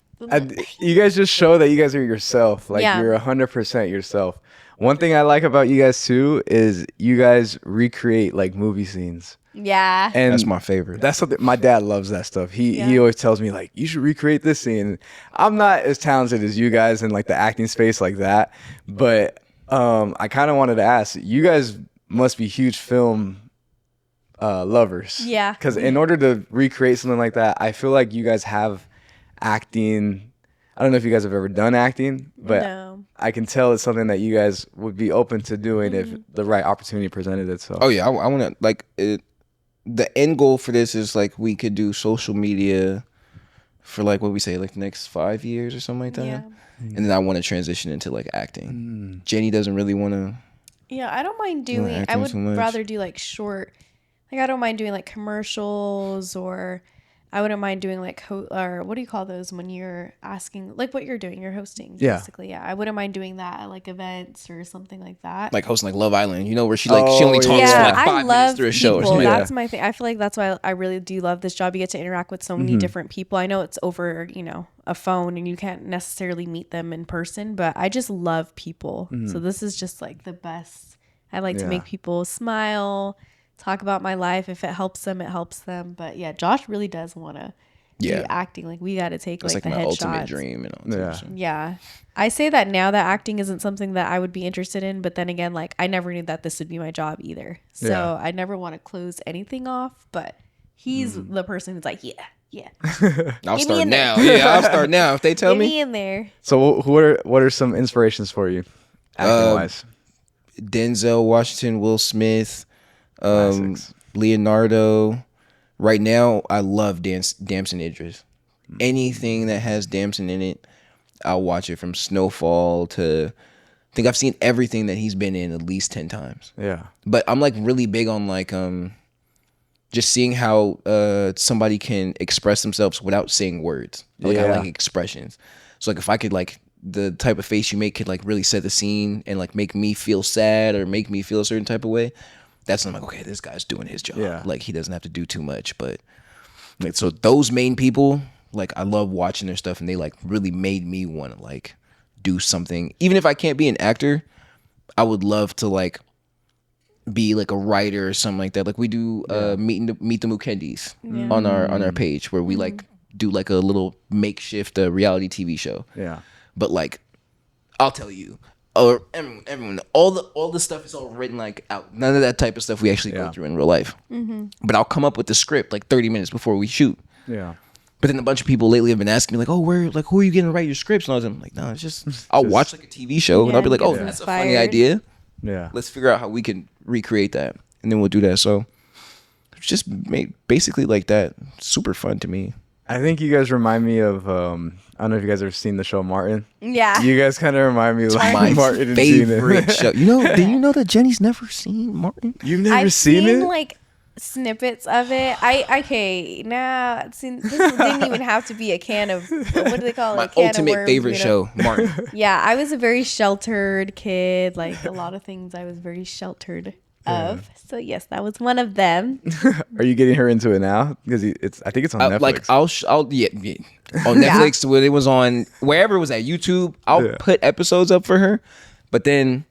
You guys just show that you guys are yourself. Like Yeah. you're 100% yourself. One thing I like about you guys too is you guys recreate like movie scenes. Yeah. And That's my favorite. That's something my dad loves that stuff. He always tells me like, you should recreate this scene. I'm not as talented as you guys in like the acting space like that, but I kind of wanted to ask, you guys must be huge film lovers. Yeah. Because in order to recreate something like that, I feel like you guys have acting. I don't know if you guys have ever done acting, but No. I can tell it's something that you guys would be open to doing if the right opportunity presented itself. Oh yeah, I want to like it. The end goal for this is like we could do social media for like what we say like the next 5 years or something like that. Yeah. And then I want to transition into like acting. Jenny doesn't really want to. Yeah, I don't mind You wanna doing. act I on would so much? rather do like short. Like I don't mind doing like commercials, or I wouldn't mind doing like or what do you call those when you're asking like what you're doing? You're hosting, Yeah. basically. Yeah, I wouldn't mind doing that at like events or something like that. Like hosting like Love Island, you know, where she only Oh, talks for yeah, like 5 I minutes love through a show or people. something. That's my thing. I feel like that's why I really do love this job. You get to interact with so many different people. I know it's over, a phone and you can't necessarily meet them in person, but I just love people. So this is just like the best. I like to make people smile, talk about my life. If it helps them, it helps them. But yeah, Josh really does want to do acting. Like we got to take It's like like the my ultimate headshots. dream and all. Yeah. So. Yeah. I say that now that acting isn't something that I would be interested in, but then again, like I never knew that this would be my job either. So Yeah. I never want to close anything off, but he's the person who's like, yeah. I'll Get me start in there. now. Yeah, I'll start now. If they tell Get me. me in there. So what are some inspirations for you, acting wise? Denzel Washington, Will Smith, Classics. Leonardo. Right now, I love Damson Idris. Anything that has Damson in it, I'll watch it. From Snowfall to, I think I've seen everything that he's been in at least 10 times. Yeah. But I'm like really big on like just seeing how somebody can express themselves without saying words. Like I Yeah. like expressions. So like if I could like the type of face you make could like really set the scene and like make me feel sad or make me feel a certain type of way. That's when I'm like, okay, this guy's doing his job. Yeah. Like he doesn't have to do too much. But like so those main people, like I love watching their stuff and they like really made me want to like do something. Even if I can't be an actor, I would love to like be like a writer or something like that. Like we do meet the Mukendis on our page where we like do like a little makeshift reality TV show. Yeah. But like I'll tell you, or everyone, all the stuff is all written like out. None of that type of stuff we actually go through in real life. But I'll come up with the script like 30 minutes before we shoot. Yeah. But then a bunch of people lately have been asking me like, oh, who are you getting to write your scripts? And I'm like, no, it's just I'll watch like a TV show and I'll be like, oh, that's a funny idea. Yeah. Let's figure out how we can recreate that, and then we'll do that. So it's just basically like that. Super fun to me. I think you guys remind me of I don't know if you guys ever seen the show Martin. Yeah. You guys kind of remind me of like My Martin and favorite Gina. show. Did you know that Jenny's never seen Martin? You've never I've seen it? like snippets of it. This didn't even have to be a can of what do they call it? My A can ultimate of worms, favorite show, Martin. Yeah, I was a very sheltered kid. Like a lot of things, I was very sheltered of. So yes, that was one of them. Are you getting her into it now? Because I think it's on Netflix. Like I'll on Netflix when it was on wherever it was at YouTube. I'll put episodes up for her, but then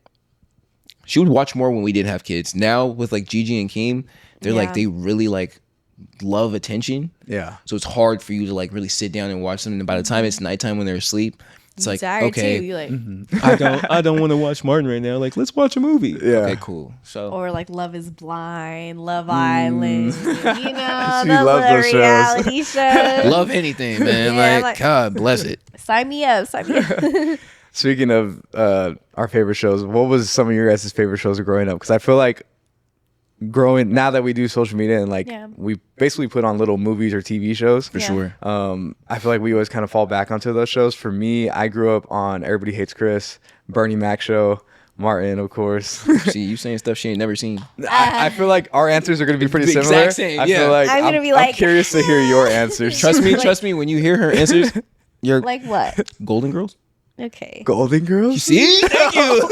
she would watch more when we didn't have kids. Now with like Gigi and Keem, they're like they really like love attention. Yeah. So it's hard for you to like really sit down and watch them. And by the time it's nighttime when they're asleep, it's like okay, too. You like I don't want to watch Martin right now. Like let's watch a movie. Yeah. Okay, cool. So or like Love is Blind, Love Island, She those loves those shows. reality shows. love anything, man. Yeah, like God bless it. Sign me up. Speaking of our favorite shows, what was some of your guys' favorite shows growing up? Because I feel like now that we do social media and like we basically put on little movies or TV shows For sure. I feel like we always kind of fall back onto those shows. For me, I grew up on Everybody Hates Chris, Bernie Mac show, Martin, of course. See, you saying stuff she ain't never seen. I feel like our answers are going to be pretty The similar. exact same, I yeah. feel like I'm gonna be I'm like- curious to hear your answers. Trust me. When you hear her answers, you're Like what? Golden Girls. Okay. Golden Girls? See, thank you.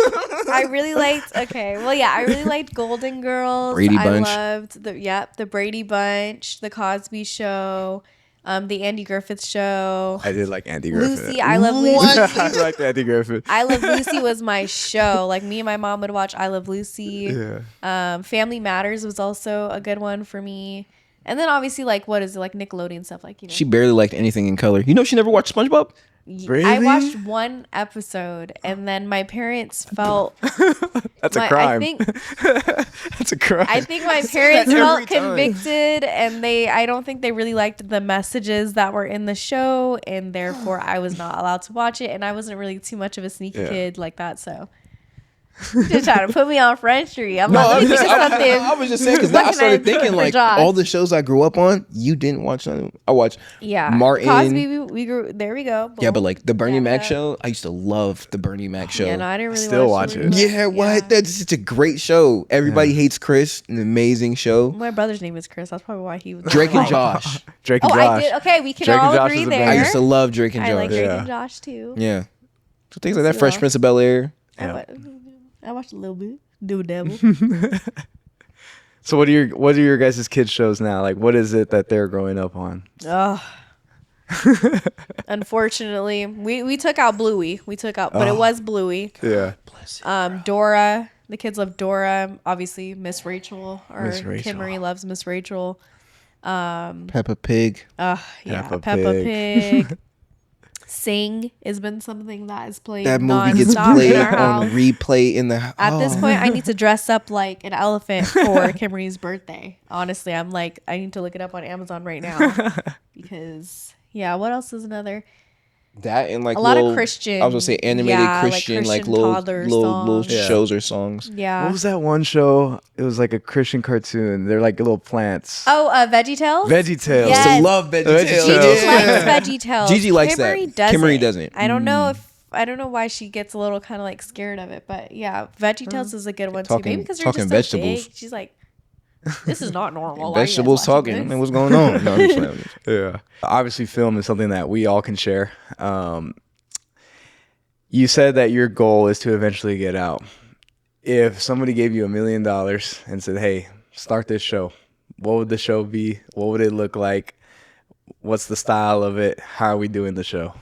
I really liked. Okay, well, yeah, I really liked Golden Girls. Brady I Bunch. loved the Brady Bunch, the Cosby Show, the Andy Griffith Show. I did like Andy Griffith. Lucy, I love Lucy. I liked Andy Griffith. I Love Lucy was my show. Like me and my mom would watch I Love Lucy. Yeah. Family Matters was also a good one for me. And then obviously like what is it, like Nickelodeon stuff, like, you know. She barely liked anything in color. You know, she never watched SpongeBob. Really? I watched one episode, and then my parents felt That's a crime. I think That's a crime. I think my parents Every felt time. convicted, and I don't think they really liked the messages that were in the show, and therefore I was not allowed to watch it, and I wasn't really too much of a sneaky kid like that, so. Just trying to put me on Front Street. I'm like, let me think of something. I was just saying because What I can started do thinking for like Josh? all the shows I grew up on, you didn't watch none of them. I watched Martin. Cosby, we grew. There we go. Yeah, but like the Bernie Yeah, Mac yeah. show, I used to love the Bernie Mac show. Yeah, no, I didn't really Still watch it. Yeah, what? That's such a great show. Everybody hates Chris, an amazing show. My brother's name is Chris. That's probably why he was Drake and like- Josh. Drake and Oh, Josh. I did. Okay, we can Drake and all Josh agree is a there. banger. I used to love Drake and Josh. I like Drake Yeah. and Josh too. Yeah. So things like that. So- Fresh Prince of Bel Air. Yeah. I watched a little bit. Do Devil. So what are your guys' kids shows now? Like, what is it that they're growing up on? Oh. Unfortunately, we took out Bluey. But it was Bluey. Yeah. Dora. The kids love Dora. Obviously, Miss Rachel. Or Miss Rachel. Kim Marie loves Miss Rachel. Peppa Pig. Yeah, Peppa Peppa Pig. Pig. Sing has been something that is played That movie gets nonstop played in our on house. replay in the At this point, I need to dress up like an elephant for Kimberly's birthday. Honestly, I'm like, I need to look it up on Amazon right now because, yeah. What else is another? That and like A lot of little- Christian, I was gonna say animated yeah, like Christian, Christian little toddler little songs. Yeah. shows or songs. Yeah. What was that one show? It was like a Christian cartoon. They're like little plants. Oh, VeggieTales. VeggieTales. Yes. I love VeggieTales. VeggieTales. Gigi Yeah. likes VeggieTales. Gigi likes Kimberly that. Kimberly doesn't. I don't know why she gets a little kind of like scared of it, but yeah, VeggieTales is a good one too. Talking- Maybe because they're talking just so vegetables. big. She's like, this is not normal. Why are you guys Vegetables watching talking. this? Man, what's going on? No, I'm just playing. Yeah. Obviously, film is something that we all can share. You said that your goal is to eventually get out. If somebody gave you $1 million and said, "Hey, start this show," what would the show be? What would it look like? What's the style of it? How are we doing the show?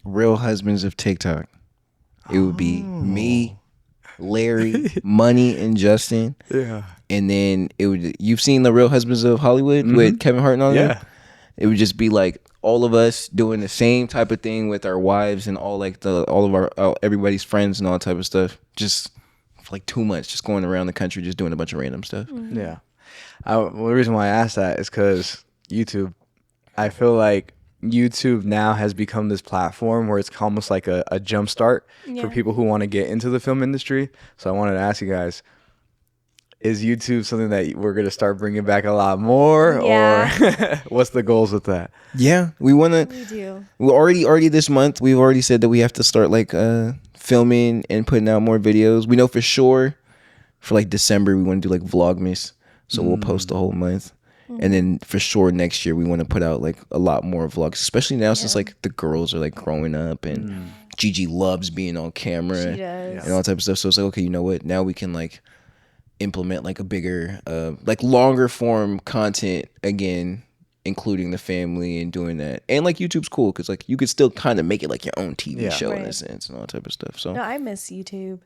Real Husbands of TikTok. It would be me, Larry, Money, and Justin. Yeah. And then it would. You've seen the Real Husbands of Hollywood with Kevin Hart and all Yeah. that. It would just be like all of us doing the same type of thing with our wives and all of our everybody's friends and all that type of stuff. Just for like 2 months, just going around the country, just doing a bunch of random stuff. Yeah. Well, the reason why I asked that is because YouTube. I feel like YouTube now has become this platform where it's almost like a jump start for people who want to get into the film industry. So I wanted to ask you guys, is YouTube something that we're going to start bringing back a lot more? Yeah. Or what's the goals with that? Yeah, we want to. We do. We already this month. We've already said that we have to start like filming and putting out more videos. We know for sure for like December we want to do like Vlogmas, so we'll post the whole month. And then for sure next year we want to put out like a lot more vlogs, especially now since like the girls are like growing up and Gigi loves being on camera She does. and all that type of stuff. So it's like, okay, you know what? Now we can like implement like a bigger, like longer form content again, including the family and doing that. And like YouTube's cool because like you could still kind of make it like your own TV show in a Right. sense and all that type of stuff. So No, I miss YouTube.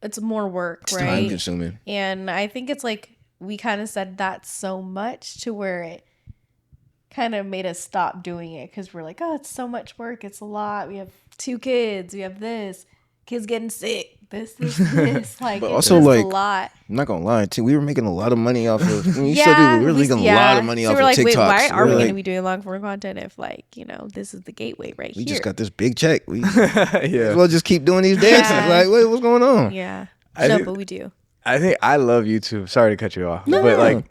It's more work, it's right? time consuming. And I think it's like we kind of said that so much to where it kind of made us stop doing it because we're like, oh, it's so much work. It's a lot. We have 2 kids. We have this. Kids getting sick. This. Like, But it's also, just like, a lot. I'm not gonna lie, too. We were making a lot of money off of. I mean, we were making a lot yeah. of money So off we're of like, TikTok. wait, why are we like, going to be doing long form content if, like, you know, this is the gateway right we here? just got this big check. We might Yeah. as well just keep doing these dances. Yeah. Like, what's going on? Yeah. I No, think- but we do. I think I love YouTube. Sorry to cut you off. But like,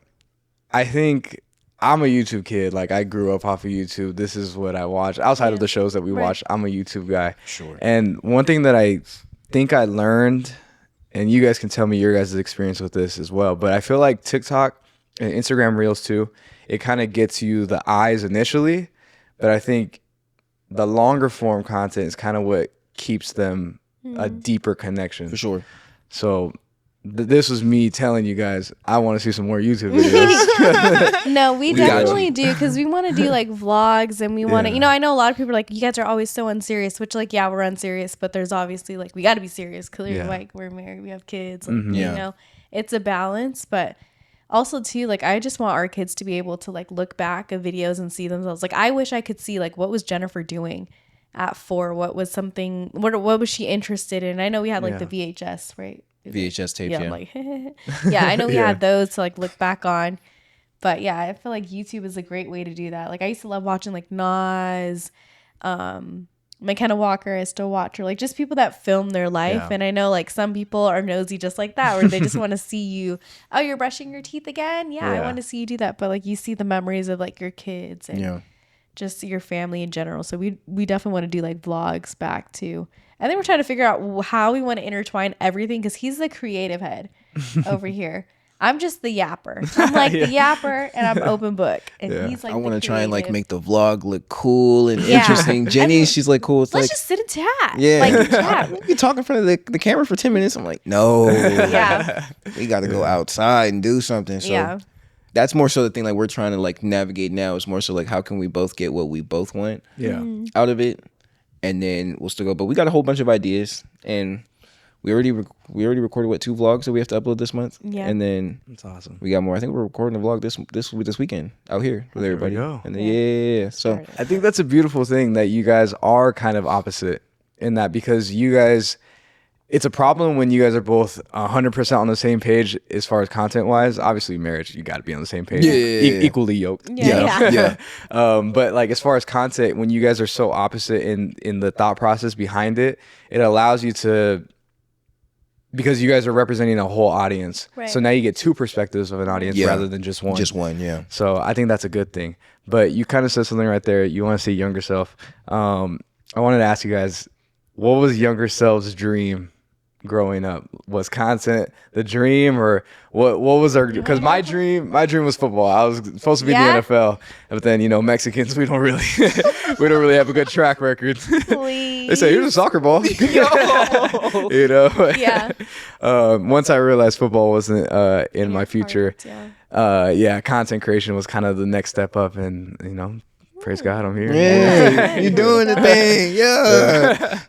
I think I'm a YouTube kid. Like, I grew up off of YouTube. This is what I watch. Outside of the shows that we watch, I'm a YouTube guy. Sure. And one thing that I think I learned, and you guys can tell me your guys' experience with this as well, but I feel like TikTok and Instagram Reels too, it kind of gets you the eyes initially, but I think the longer form content is kind of what keeps them a deeper connection. For sure. So this was me telling you guys I want to see some more YouTube videos. No, we got definitely do because we want to do like vlogs and we want to, Yeah. you know, I know a lot of people are like, you guys are always so unserious, which like, yeah, we're unserious, but there's obviously like, we got to be serious. Clearly, Yeah. like we're married, we have kids, like, Yeah. you know, it's a balance. But also too, like I just want our kids to be able to like look back at videos and see themselves. Like I wish I could see like what was Jennifer doing at 4? What was something? What was she interested in? I know we had like the VHS, right? VHS tapes, Yeah, yeah. I'm like, yeah, I know we Yeah. had those to like look back on. But yeah, I feel like YouTube is a great way to do that. Like I used to love watching like Nas, McKenna Walker. I still watch her. Like just people that film their life. Yeah. And I know like some people are nosy just like that, where they just want to see you. Oh, you're brushing your teeth again? Yeah, I Yeah. want to see you do that. But like you see the memories of like your kids and Yeah. just your family in general. So we definitely want to do like vlogs back too. And then we're trying to figure out how we want to intertwine everything because he's the creative head over here. I'm just the yapper. I'm like the yapper and I'm open book. And he's like I want to the try and like creative. make the vlog look cool and Yeah. interesting. Jenny, she's like cool. It's Let's like, just sit and chat. yeah, Like chat. we can talk in front of the camera for 10 minutes. I'm like, no, Yeah. we got to go outside and do something. So Yeah. that's more so the thing like we're trying to like navigate now is more so like how can we both get what we both want Yeah. out of it, and then we'll still go. But we got a whole bunch of ideas, and we already recorded 2 vlogs that we have to upload this month. Yeah. And then That's awesome. we got more. I think we're recording a vlog this weekend out here with everybody. go. And then yeah. So I think that's a beautiful thing that you guys are kind of opposite in that, because you guys, it's a problem when you guys are both 100% on the same page as far as content wise. Obviously, marriage, you got to be on the same page, Yeah. equally yoked. Yeah. yeah. But like as far as content, when you guys are so opposite in the thought process behind it, it allows you to, because you guys are representing a whole audience. Right. So now you get 2 perspectives of an audience Yeah. rather than just one. Just one, yeah. So I think that's a good thing. But you kind of said something right there. You want to see younger self. I wanted to ask you guys, what was younger self's dream growing up? Was content the dream, or what was our, because my dream was football. I was supposed to be Yeah? in the NFL, but then Mexicans, we don't really have a good track record. Please. They say here's a soccer ball. Yeah. Once I realized football wasn't in my future, Yeah. content creation was kind of the next step up, and praise God, I'm here. Yeah, you're doing the thing. Yeah.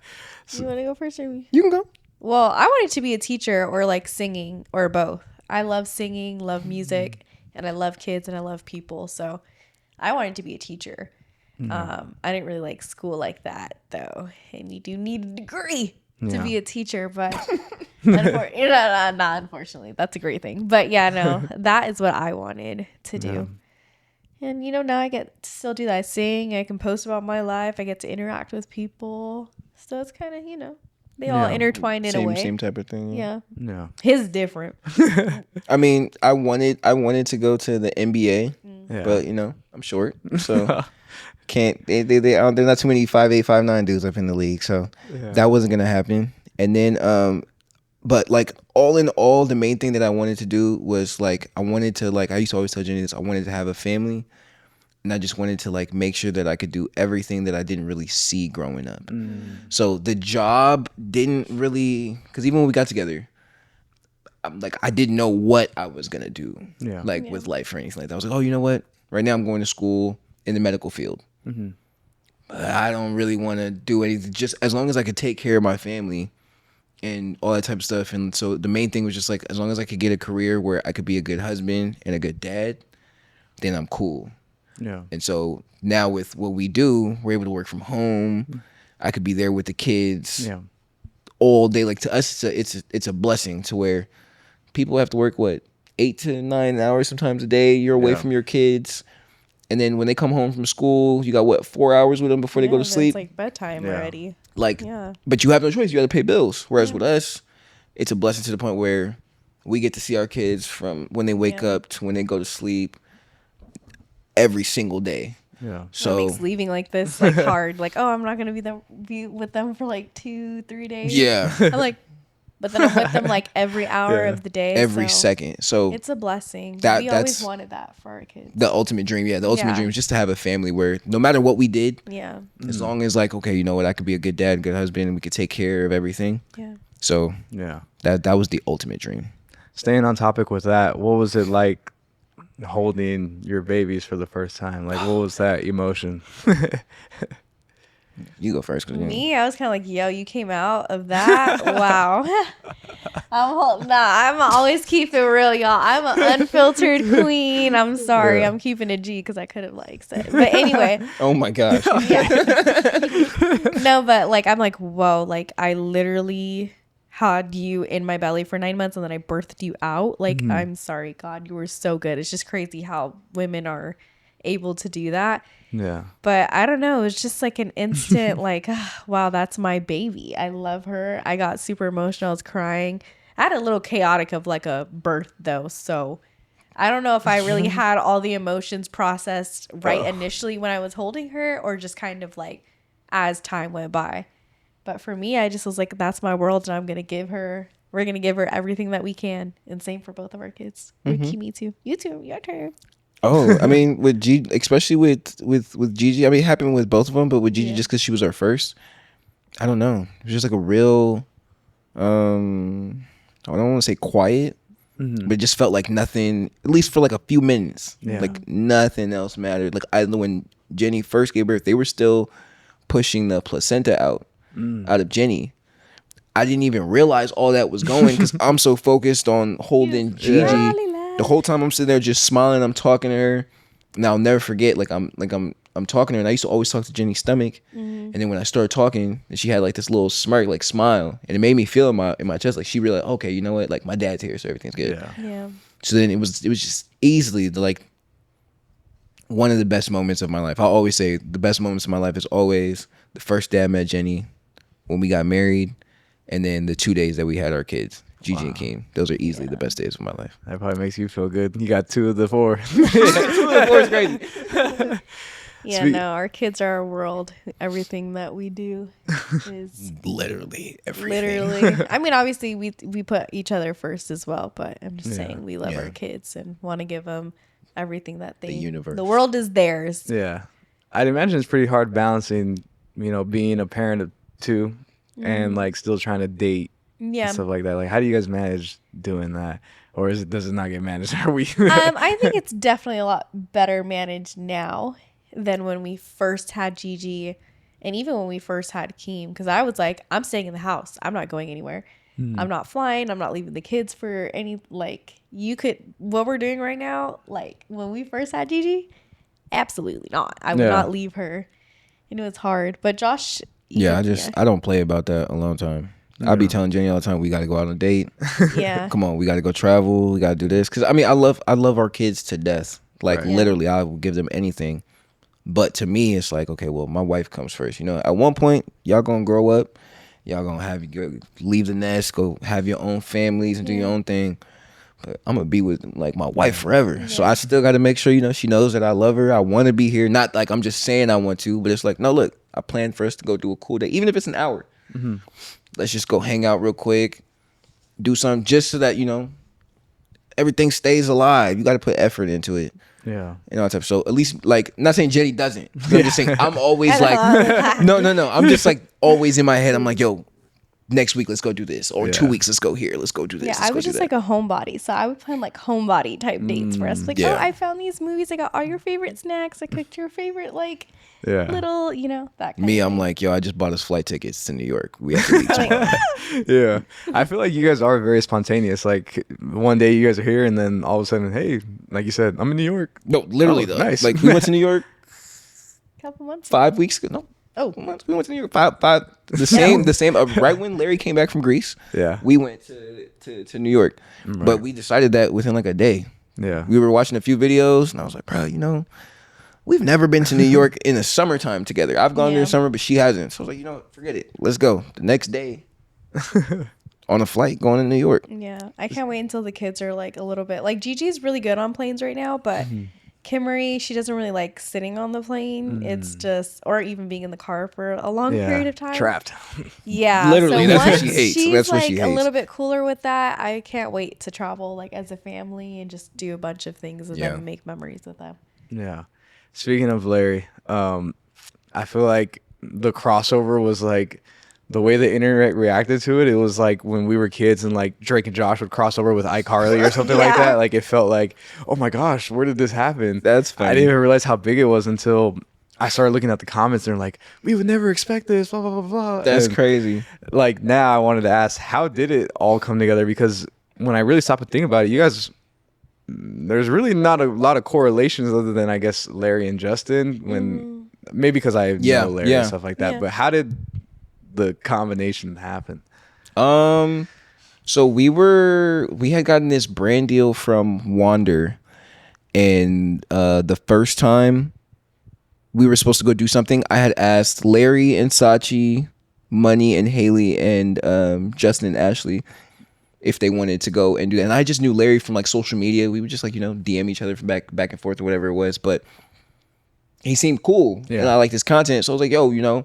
You want to go first or me? You can go. Well, I wanted to be a teacher or like singing or both. I love singing, love music, and I love kids and I love people. So I wanted to be a teacher. I didn't really like school like that though. And you do need a degree to be a teacher, but unfortunately, that's a great thing. But yeah, no, that is what I wanted to do. And now I get to still do that. I sing, I can post about my life, I get to interact with people. So it's kind of, they all intertwine in a way. Same type of thing. Yeah. Yeah. His different. I mean, I wanted to go to the NBA, Yeah. but I'm short, so can't. There's not too many 5'8", 5'9" dudes up in the league, so that wasn't gonna happen. And then, but like all in all, the main thing that I wanted to do was like I wanted to like I used to always tell Jenny this. I wanted to have a family, and I just wanted to like make sure that I could do everything that I didn't really see growing up. So the job didn't really, because even when we got together, I didn't know what I was gonna do, with life or anything like that. I was like, oh, you know what? Right now I'm going to school in the medical field, but I don't really want to do anything. Just as long as I could take care of my family and all that type of stuff. And so the main thing was just like, as long as I could get a career where I could be a good husband and a good dad, then I'm cool. Yeah. And so now with what we do, we're able to work from home. I could be there with the kids all day. Like to us, it's a blessing to where people have to work 8 to 9 hours sometimes a day. You're away from your kids, and then when they come home from school, you got 4 hours with them before they go to sleep. It's like bedtime already. But you have no choice. You got to pay bills. Whereas with us, it's a blessing to the point where we get to see our kids from when they wake up to when they go to sleep every single day. Yeah. So that makes leaving like this like hard. Like, oh, I'm not gonna be with them for like 2-3 days. Yeah. I'm like, but then I'm with them like every hour of the day. Every second. So it's a blessing. We always that's wanted that for our kids. the ultimate dream. Yeah, the ultimate dream is just to have a family where no matter what we did, as long as like, okay, you know what, I could be a good dad, good husband, and we could take care of everything. Yeah. So Yeah. that was the ultimate dream. Staying on topic with that, what was it like holding your babies for the first time? Like, what was that emotion? You go first. Me, I was kind of like, yo, you came out of that? Wow. I'm always keep it real, y'all. I'm an unfiltered queen. I'm sorry. Yeah. I'm keeping a G because I could have like said, but anyway. Oh my gosh. Yeah. No, but like, I'm like, whoa, like I literally had you in my belly for 9 months and then I birthed you out. Like, I'm sorry, God, you were so good. It's just crazy how women are able to do that. Yeah. But I don't know. It's just like an instant, like, wow, that's my baby. I love her. I got super emotional. I was crying. I had a little chaotic of like a birth though. So I don't know if I really had all the emotions processed right initially when I was holding her or just kind of like as time went by. But for me, I just was like, that's my world and we're going to give her everything that we can. And same for both of our kids. Me too. You too. Your turn. Oh, I mean, with G, especially with Gigi, I mean, it happened with both of them, but with Gigi, just because she was our first, I don't know. It was just like a real, I don't want to say quiet, but it just felt like nothing, at least for like a few minutes, like nothing else mattered. Like when Jenny first gave birth, they were still pushing the placenta out of Jenny. I didn't even realize all that was going because I'm so focused on holding Gigi. The whole time I'm sitting there just smiling, I'm talking to her. And I'll never forget, I'm talking to her, and I used to always talk to Jenny's stomach. And then when I started talking, she had like this little smirk, like smile, and it made me feel in my chest, like she realized, okay, you know what, like my dad's here, so everything's good. Yeah. So then it was just easily one of the best moments of my life. I always say the best moments of my life is always the first day I met Jenny, when we got married, and then the 2 days that we had our kids. Gigi and Keem. Those are easily the best days of my life. That probably makes you feel good. You got 2 of the 4. 2 of the 4 is crazy. Yeah, no, our kids are our world. Everything that we do is literally everything. Literally. I mean, obviously, we put each other first as well, but I'm just saying we love our kids and want to give them everything that the universe. The world is theirs. Yeah. I'd imagine it's pretty hard balancing, being a parent of 2 and like still trying to date. Yeah. Stuff like that. Like, how do you guys manage doing that? Or does it not get managed? Are we? I think it's definitely a lot better managed now than when we first had Gigi and even when we first had Keem. Because I was like, I'm staying in the house. I'm not going anywhere. I'm not flying. I'm not leaving the kids for any, like, what we're doing right now, like, when we first had Gigi, absolutely not. I would not leave her. It's hard. But Josh. I don't play about that a long time. I'll be telling Jenny all the time, we got to go out on a date. Yeah. Come on, we got to go travel. We got to do this. Because, I mean, I love our kids to death. Like, literally, I will give them anything. But to me, it's like, okay, well, my wife comes first. At one point, y'all going to grow up. Y'all going to leave the nest, go have your own families and do your own thing. But I'm going to be with, like, my wife forever. Yeah. So I still got to make sure, she knows that I love her. I want to be here. Not like I'm just saying I want to, but it's like, no, look, I planned for us to go do a cool day. Even if it's an hour. Let's just go hang out real quick, do something just so that, everything stays alive. You got to put effort into it. Yeah. So at least, like, not saying Jenny doesn't. I'm just saying I'm always like, no. I'm just like always in my head. I'm like, yo, next week, let's go do this. Or 2 weeks, let's go here. Let's go do this. Yeah, I was just like a homebody. So I would plan like homebody type dates for us. Like, I found these movies. I got all your favorite snacks. I cooked your favorite, like, little, that kind Me, of I'm thing. like, yo, I just bought us flight tickets to New York. We have to leave tomorrow. Yeah. I feel like you guys are very spontaneous. Like, one day you guys are here, and then all of a sudden, hey, like you said, I'm in New York. No, literally, though. Nice. Like, we went to New York Couple months 5 weeks ago. No. Oh, we went to New York. Five. The same. Right when Larry came back from Greece. Yeah. We went to New York, but we decided that within like a day. Yeah. We were watching a few videos, and I was like, bro, we've never been to New York in the summertime together. I've gone there in summer, but she hasn't. So I was like, forget it. Let's go. The next day, on a flight going to New York. Yeah, I can't wait until the kids are like a little bit. Like Gigi's really good on planes right now, but. Kimmery, she doesn't really like sitting on the plane. It's just, or even being in the car for a long period of time. Trapped. Yeah. Literally, so that's what once she hates. She's That's what like she a hates. little bit cooler with that. I can't wait to travel like as a family and just do a bunch of things with them and make memories with them. Yeah. Speaking of Larry, I feel like the crossover was like the way the internet reacted to it. It was like when we were kids and like Drake and Josh would cross over with iCarly or something like that. Like it felt like, oh my gosh, where did this happen? That's funny. I didn't even realize how big it was until I started looking at the comments and they're like, we would never expect this, blah, blah, blah, blah. That's And, crazy. like, now I wanted to ask, how did it all come together? Because when I really stopped to think about it, you guys, there's really not a lot of correlations other than, I guess, Larry and Justin. When maybe because I know Larry and stuff like that. Yeah. But how did the combination happen? So we had gotten this brand deal from Wander, and the first time we were supposed to go do something, I had asked Larry and Sachi, Money and Haley, and Justin and Ashley if they wanted to go and do that. And I just knew Larry from like social media. We would just like, DM each other from back and forth or whatever it was. But he seemed cool, and I liked his content. So I was like, yo,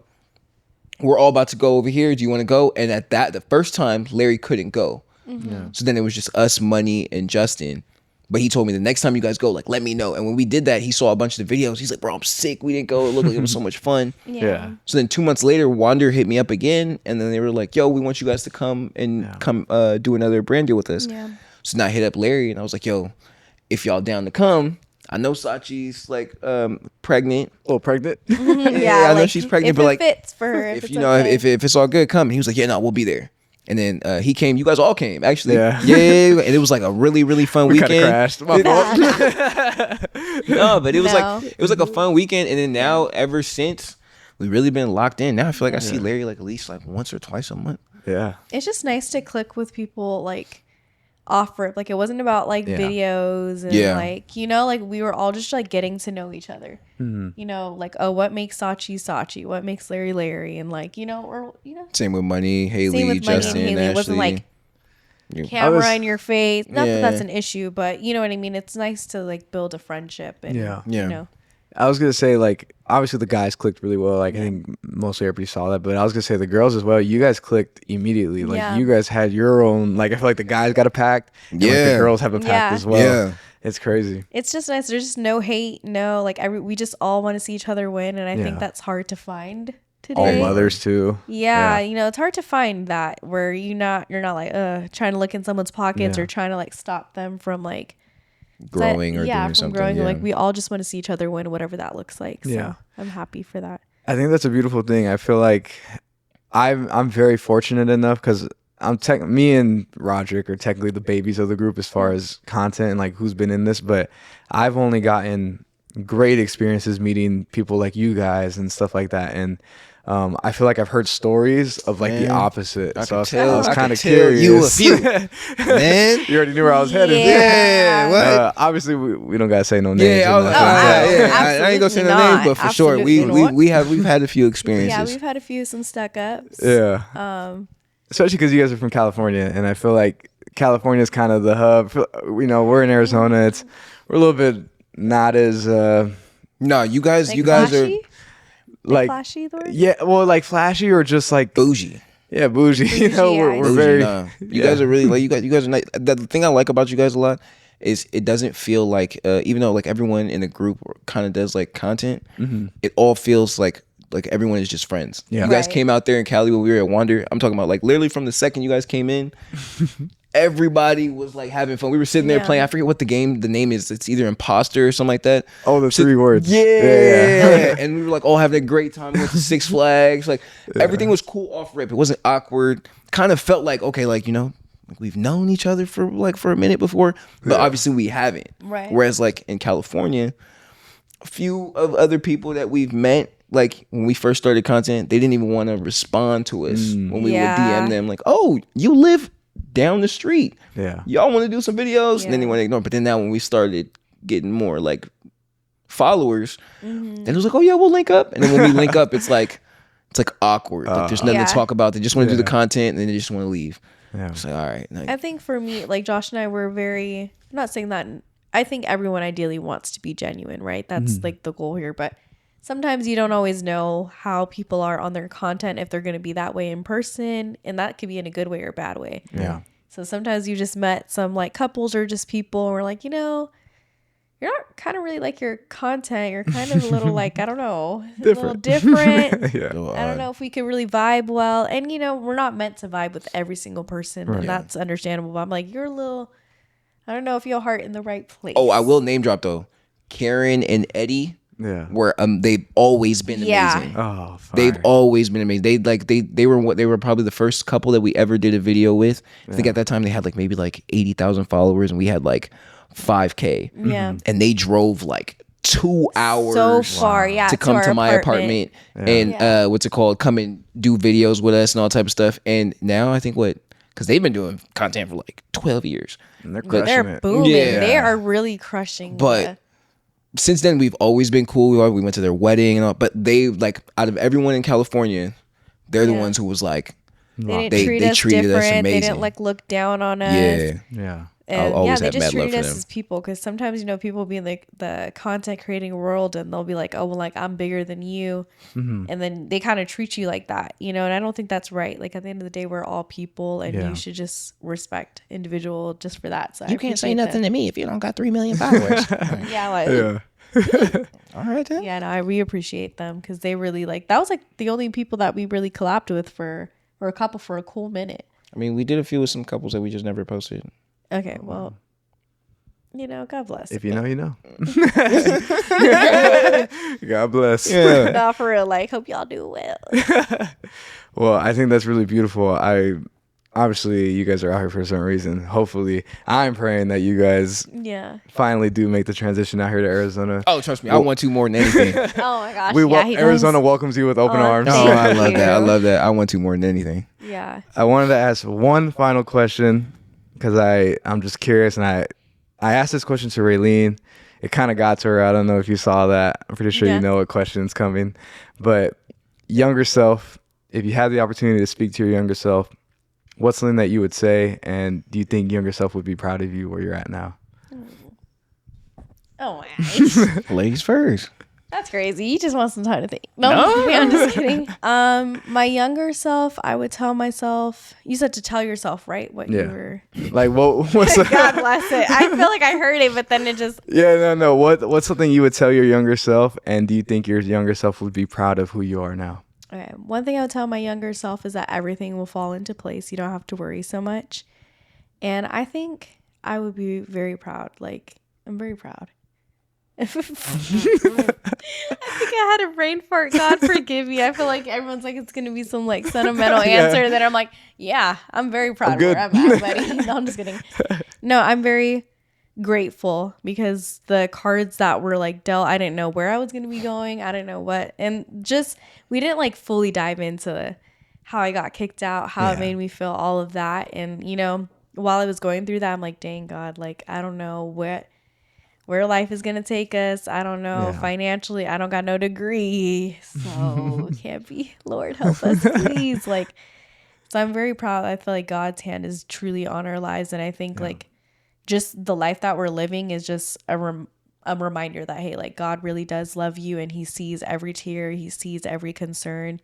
we're all about to go over here. Do you want to go? And at the first time, Larry couldn't go. So then it was just us, Money, and Justin. But he told me the next time you guys go, like, let me know. And when we did that, he saw a bunch of the videos. He's like, bro, I'm sick. We didn't go. It looked like it was so much fun. Yeah. So then 2 months later, Wander hit me up again. And then they were like, yo, we want you guys to come do another brand deal with us. Yeah. So then I hit up Larry and I was like, yo, if y'all down to come, I know Sachi's like pregnant. A little pregnant? Yeah, I know she's pregnant, if but it like, fits for her, if it's you know, okay. if it's all good, come. And he was like, yeah, no, we'll be there. And then he came. You guys all came, actually. Yeah. And it was like a really, really fun We kind weekend. of crashed. My fault. No, but it was No. like a fun weekend. And then now, ever since, we've really been locked in. Now I feel like I see Larry like at least like once or twice a month. Yeah. It's just nice to click with people like off rip. Like it wasn't about like videos and like, like we were all just like getting to know each other. Like, oh, what makes Sachi Sachi? What makes Larry Larry? And like, or Same with Money, Haley, same with Money Justin, and Haley. It wasn't Ashley. like camera was- in your face. Not that that's Yeah. an issue, but you know what I mean? It's nice to like build a friendship and Yeah. I was gonna say, like, obviously the guys clicked really well. Like I think mostly everybody saw that, but I was gonna say the girls as well. You guys clicked immediately. Like Yeah. you guys had your own. Like I feel like the guys got a pact, and like, Yeah. the girls have a pact Yeah. as well. Yeah. It's crazy. It's just nice. There's just no hate, no like we just all want to see each other win, and I Yeah. think that's hard to find today. All mothers too. Yeah, it's hard to find that where you're not like trying to look in someone's pockets Yeah. or trying to like stop them from like Growing or doing from something. growing. Yeah. Like we all just want to see each other win, whatever that looks like. So Yeah. I'm happy for that. I think that's a beautiful thing. I feel like I'm very fortunate enough because me and Roderick are technically the babies of the group as far as content and like who's been in this, but I've only gotten great experiences meeting people like you guys and stuff like that. And I feel like I've heard stories of like the Man, opposite. I So could tell- I was I kind of could tell curious. you a few. Man. You already knew where I was headed. Yeah. What? Obviously, we don't gotta say no names. Yeah, or nothing, but- I ain't gonna say no absolutely names, but for not. sure, Absolutely not. we've had a few experiences. Yeah, we've had a few some stuck ups. Yeah. Especially because you guys are from California, and I feel like California is kind of the hub. We're in Arizona. We're a little bit not as No, you guys Like are flashy? like Flashy, the word? yeah, well, like flashy or just like bougie. yeah, bougie. You know, Bougie, we're yeah. we're Bougie, very. nah. You guys are really like you guys are nice. The thing I like about you guys a lot is it doesn't feel like even though like everyone in the group kind of does like content, it all feels like everyone is just friends. Yeah. You guys Right. came out there in Cali when we were at Wander. I'm talking about like literally from the second you guys came in, everybody was like having fun. We were sitting there Yeah. playing. I forget what the name is. It's either Imposter or something like that. Oh, the three words. Yeah. And we were like all having a great time. We went to Six Flags. Like everything was cool off rip. It wasn't awkward. Kind of felt like, okay, like, like we've known each other for a minute before, but obviously we haven't. Right. Whereas like in California, a few of other people that we've met, like when we first started content, they didn't even want to respond to us when we Yeah. would DM them like, oh, you live down the street. Yeah. Y'all want to do some videos? And then they Yeah. want to ignore. But then now when we started getting more like followers, then it was like, oh yeah, we'll link up. And then when we link up, it's like awkward. Like there's nothing Yeah. to talk about. They just want to do the Yeah. content and then they just want to leave. Yeah. It's like, all right. Like, I think for me, like Josh and I were I'm not saying that, I think everyone ideally wants to be genuine, right? That's like the goal here. But sometimes you don't always know how people are on their content, if they're going to be that way in person. And that could be in a good way or a bad way. Yeah. So sometimes you just met some like couples or just people and we're like, you're not kind of really like your content. You're kind of a little like, I don't know, a little different. Yeah. I don't know if we could really vibe well. And, we're not meant to vibe with every single person. Right. And that's understandable. But I'm like, you're a little, I don't know if your heart in the right place. oh, I will name drop though. Karen and Eddie Yeah. where they've always been Yeah. amazing. Oh, They've fire. always been amazing. They were probably the first couple that we ever did a video with. I think at that time they had like maybe like 80,000 followers and we had like 5K. Yeah. And they drove like 2 hours So far, yeah, to come our to my apartment and Yeah. what's it called? Come and do videos with us and all type of stuff. And now I think because they've been doing content for like 12 years. And they're crushing They're it. booming. Yeah. They are really crushing. But since then we've always been cool. We went to their wedding and all, but they like out of everyone in California, they're the ones who was like they didn't treat us treated us different. They amazing. didn't like look down on us. Yeah. Yeah. And always they have just mad love treated for us them. as people, because sometimes people be in like the content creating world and they'll be like, oh well, like I'm bigger than you, and then they kind of treat you like that, and I don't think that's right. Like at the end of the day, we're all people, and you should just respect individual just for that. So You can't say nothing to me if you don't got 3 million followers. Yeah, like, Yeah. All right then. yeah, no, we appreciate them because they really like that was like the only people that we really collabed with for or a couple for a cool minute. I mean, we did a few with some couples that we just never posted. Okay, well, God bless. If you know, you know. God bless. Yeah. No, for real. Like, hope y'all do well. Well, I think that's really beautiful. Obviously you guys are out here for a certain reason. Hopefully, I'm praying that you guys Yeah. finally do make the transition out here to Arizona. Oh, trust me, I want to more than anything. Oh my gosh. Arizona welcomes you with open arms. Oh, Thank I love that. I you. love that. I want to more than anything. Yeah. I wanted to ask one final question because I'm just curious, and I asked this question to Raylene. It kind of got to her. I don't know if you saw that. I'm pretty sure Yeah. you know what question's coming. But younger self, if you had the opportunity to speak to your younger self, what's something that you would say? And do you think younger self would be proud of you where you're at now? Oh my gosh. Ladies first. That's crazy. You just want some time to think. No, I'm just kidding. My younger self, I would tell myself, you said to tell yourself, right? What you were. Like, what's God bless it. I feel like I heard it, but then it just. Yeah, no. What's something you would tell your younger self? And do you think your younger self would be proud of who you are now? Okay. One thing I would tell my younger self is that everything will fall into place. You don't have to worry so much. And I think I would be very proud. Like, I'm very proud. I think I had a brain fart. God forgive me. I feel like everyone's like, it's going to be some like sentimental answer. Then I'm like, yeah, I'm very proud of where I'm at, buddy. No, I'm just kidding. No, I'm very grateful because the cards that were like dealt, I didn't know where I was going to be going. I didn't know what. And just, we didn't like fully dive into how I got kicked out, how it made me feel, all of that. And, while I was going through that, I'm like, dang, God, like, I don't know where life is going to take us. I don't know. Financially, I don't got no degree. So can't be. Lord, help us, please. Like, so I'm very proud. I feel like God's hand is truly on our lives. And I think like just the life that we're living is just a reminder that, hey, like God really does love you and he sees every tear. He sees every concern.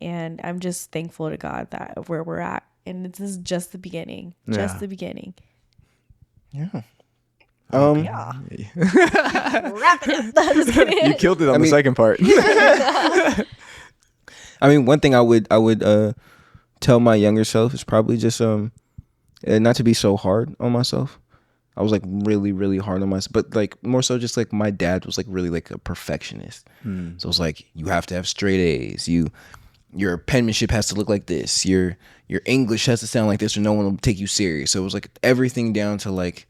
And I'm just thankful to God that where we're at. And this is just the beginning. Just the beginning. Yeah. Wrap it up. I'm just kidding. You killed it on the second part. I mean, one thing I would tell my younger self is probably just not to be so hard on myself. I was like really, really hard on myself, but like more so just like my dad was like really like a perfectionist. So it's like you have to have straight A's. Your penmanship has to look like this. Your English has to sound like this, or no one will take you serious. So it was like everything down to like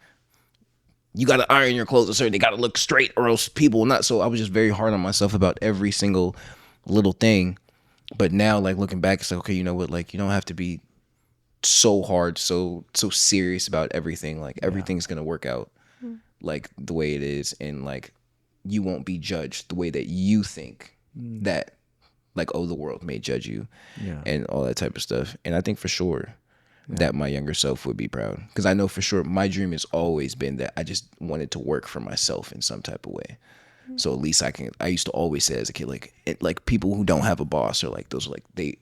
you got to iron your clothes a certain. They got to look straight, or else people will not. So I was just very hard on myself about every single little thing. But now, like looking back, it's like, okay, you know what? Like you don't have to be so hard, so serious about everything. Like everything's gonna work out like the way it is, and like you won't be judged the way that you think that like, oh, the world may judge you and all that type of stuff. And I think for sure that my younger self would be proud, because I know for sure my dream has always been that I just wanted to work for myself in some type of way. So at least I used to always say as a kid, like people who don't have a boss are like, those are like, they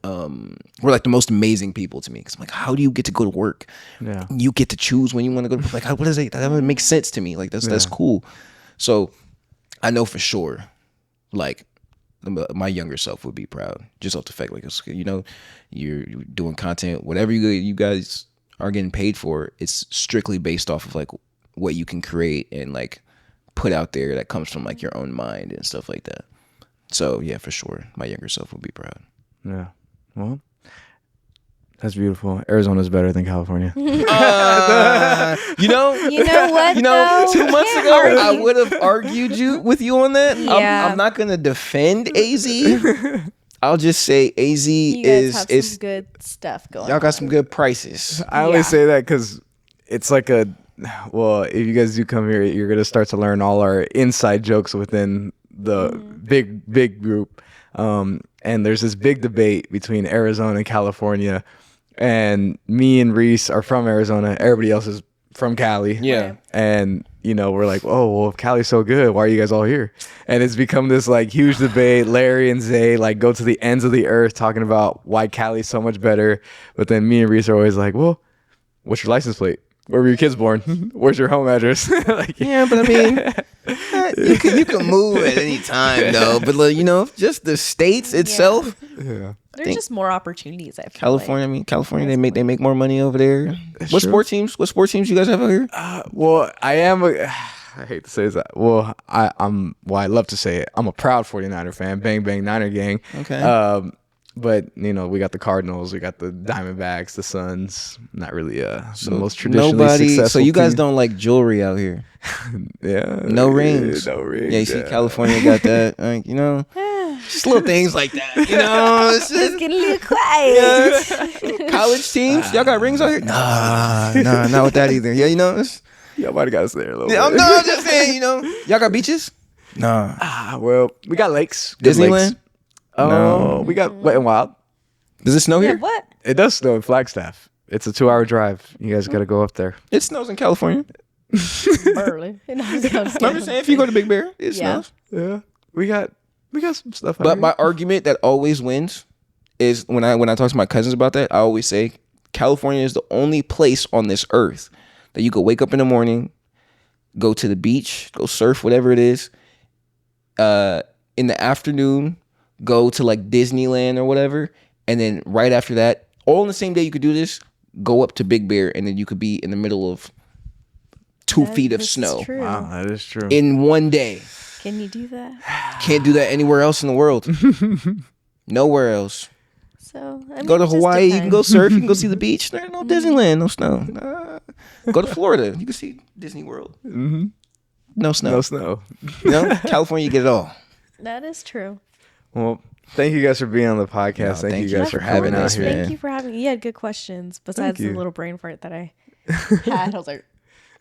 were like the most amazing people to me. Cause I'm like, how do you get to go to work? Yeah. You get to choose when you want to go. Like, what is it? That doesn't make sense to me. Like that's cool. So I know for sure, like my younger self would be proud just off the fact, like, you're doing content, whatever you guys are getting paid for. It's strictly based off of like what you can create and like put out there that comes from like your own mind and stuff like that. So yeah, for sure, my younger self would be proud. Yeah. Well, that's beautiful. Arizona's better than California. You know what? You know, though? 2 months Can't ago, argue. I would have argued with you on that. Yeah. I'm not gonna defend AZ. I'll just say AZ You guys have is some good stuff going. y'all got some good prices. I only say that because it's like well, if you guys do come here, you're going to start to learn all our inside jokes within the big group. And there's this big debate between Arizona and California. And me and Reese are from Arizona. Everybody else is from Cali. Yeah. And, we're like, oh, well, if Cali's so good, why are you guys all here? And it's become this like huge debate. Larry and Zay like go to the ends of the earth talking about why Cali's so much better. But then me and Reese are always like, well, what's your license plate? Where were your kids born? Where's your home address? Yeah, but I mean, you can move at any time though. But just the states itself. Yeah. There's just more opportunities. I feel California, I mean, California, they make more money over there. What true. sports teams you guys have out here? Well, I hate to say that. Well, I love to say it. I'm a proud 49er fan. Bang, bang, Niner gang. Okay. But, we got the Cardinals. We got the Diamondbacks, the Suns. Not really the most traditionally successful So you guys team. don't like jewelry out here? Yeah. No rings. No rings. Yeah, you see California got that. Like, just little things like that. It's Just get a little quiet. college teams. Y'all got rings out here? Nah, not with that either. Yeah, Y'all might have got us there a little I'm bit. just saying, y'all got beaches? Nah. Well, we got lakes. Good Disneyland? lakes. Oh, we got Wet and Wild. Does it snow Yeah, here? what? It does snow in Flagstaff. It's a 2-hour drive. You guys got to go up there. It snows in California. Burley. I'm just saying, if you go to Big Bear, it Yeah. snows. Yeah, we got some stuff. But my argument that always wins is when I talk to my cousins about that, I always say California is the only place on this earth that you could wake up in the morning, go to the beach, go surf, whatever it is. In the afternoon, go to like Disneyland or whatever, and then right after that, all in the same day you could do this, go up to Big Bear, and then you could be in the middle of 2 feet of snow True. Wow, that is true. in one day. Can you do that? Can't do that anywhere else in the world. Nowhere else. So I mean, Go to it just Hawaii, you can depends. go surf, you can go see the beach. There's no Disneyland, no snow. Go to Florida, you can see Disney World. Mm-hmm. No snow. No snow. California, you get it all. That is true. Well, thank you guys for being on the podcast. No, thank you thank guys you for for having course, us here. man. Thank you for having me. You had good questions besides the you. little brain fart that I had. I was like,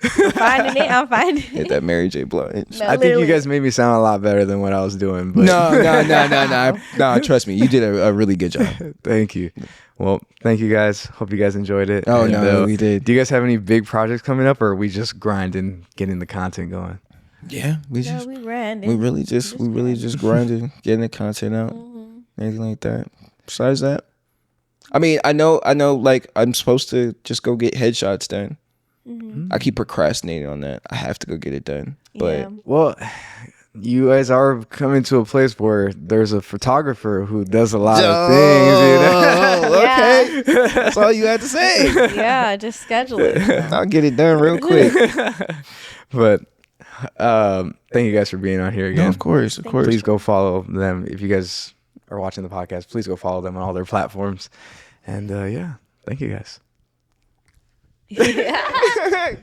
I'm finding it. I'm finding Hit it. that Mary J. Blige. No, I think literally. you guys made me sound a lot better than what I was doing. But No. Trust me, you did a really good job. Thank you. Well, thank you guys. Hope you guys enjoyed it. Oh, And, no, we did. Do you guys have any big projects coming up, or are we just grinding, getting the content going? Yeah, we really just grinded, getting the content out, anything like that. Besides that, I mean, I know, like I'm supposed to just go get headshots done. I keep procrastinating on that. I have to go get it done, but Yeah. Well, you guys are coming to a place where there's a photographer who does a lot of things. Oh, okay. That's all you had to say. Yeah, just schedule it. I'll get it done real quick. But thank you guys for being on here again. No, of course. Please go follow them. If you guys are watching the podcast, please go follow them on all their platforms. And yeah, thank you guys. Yeah.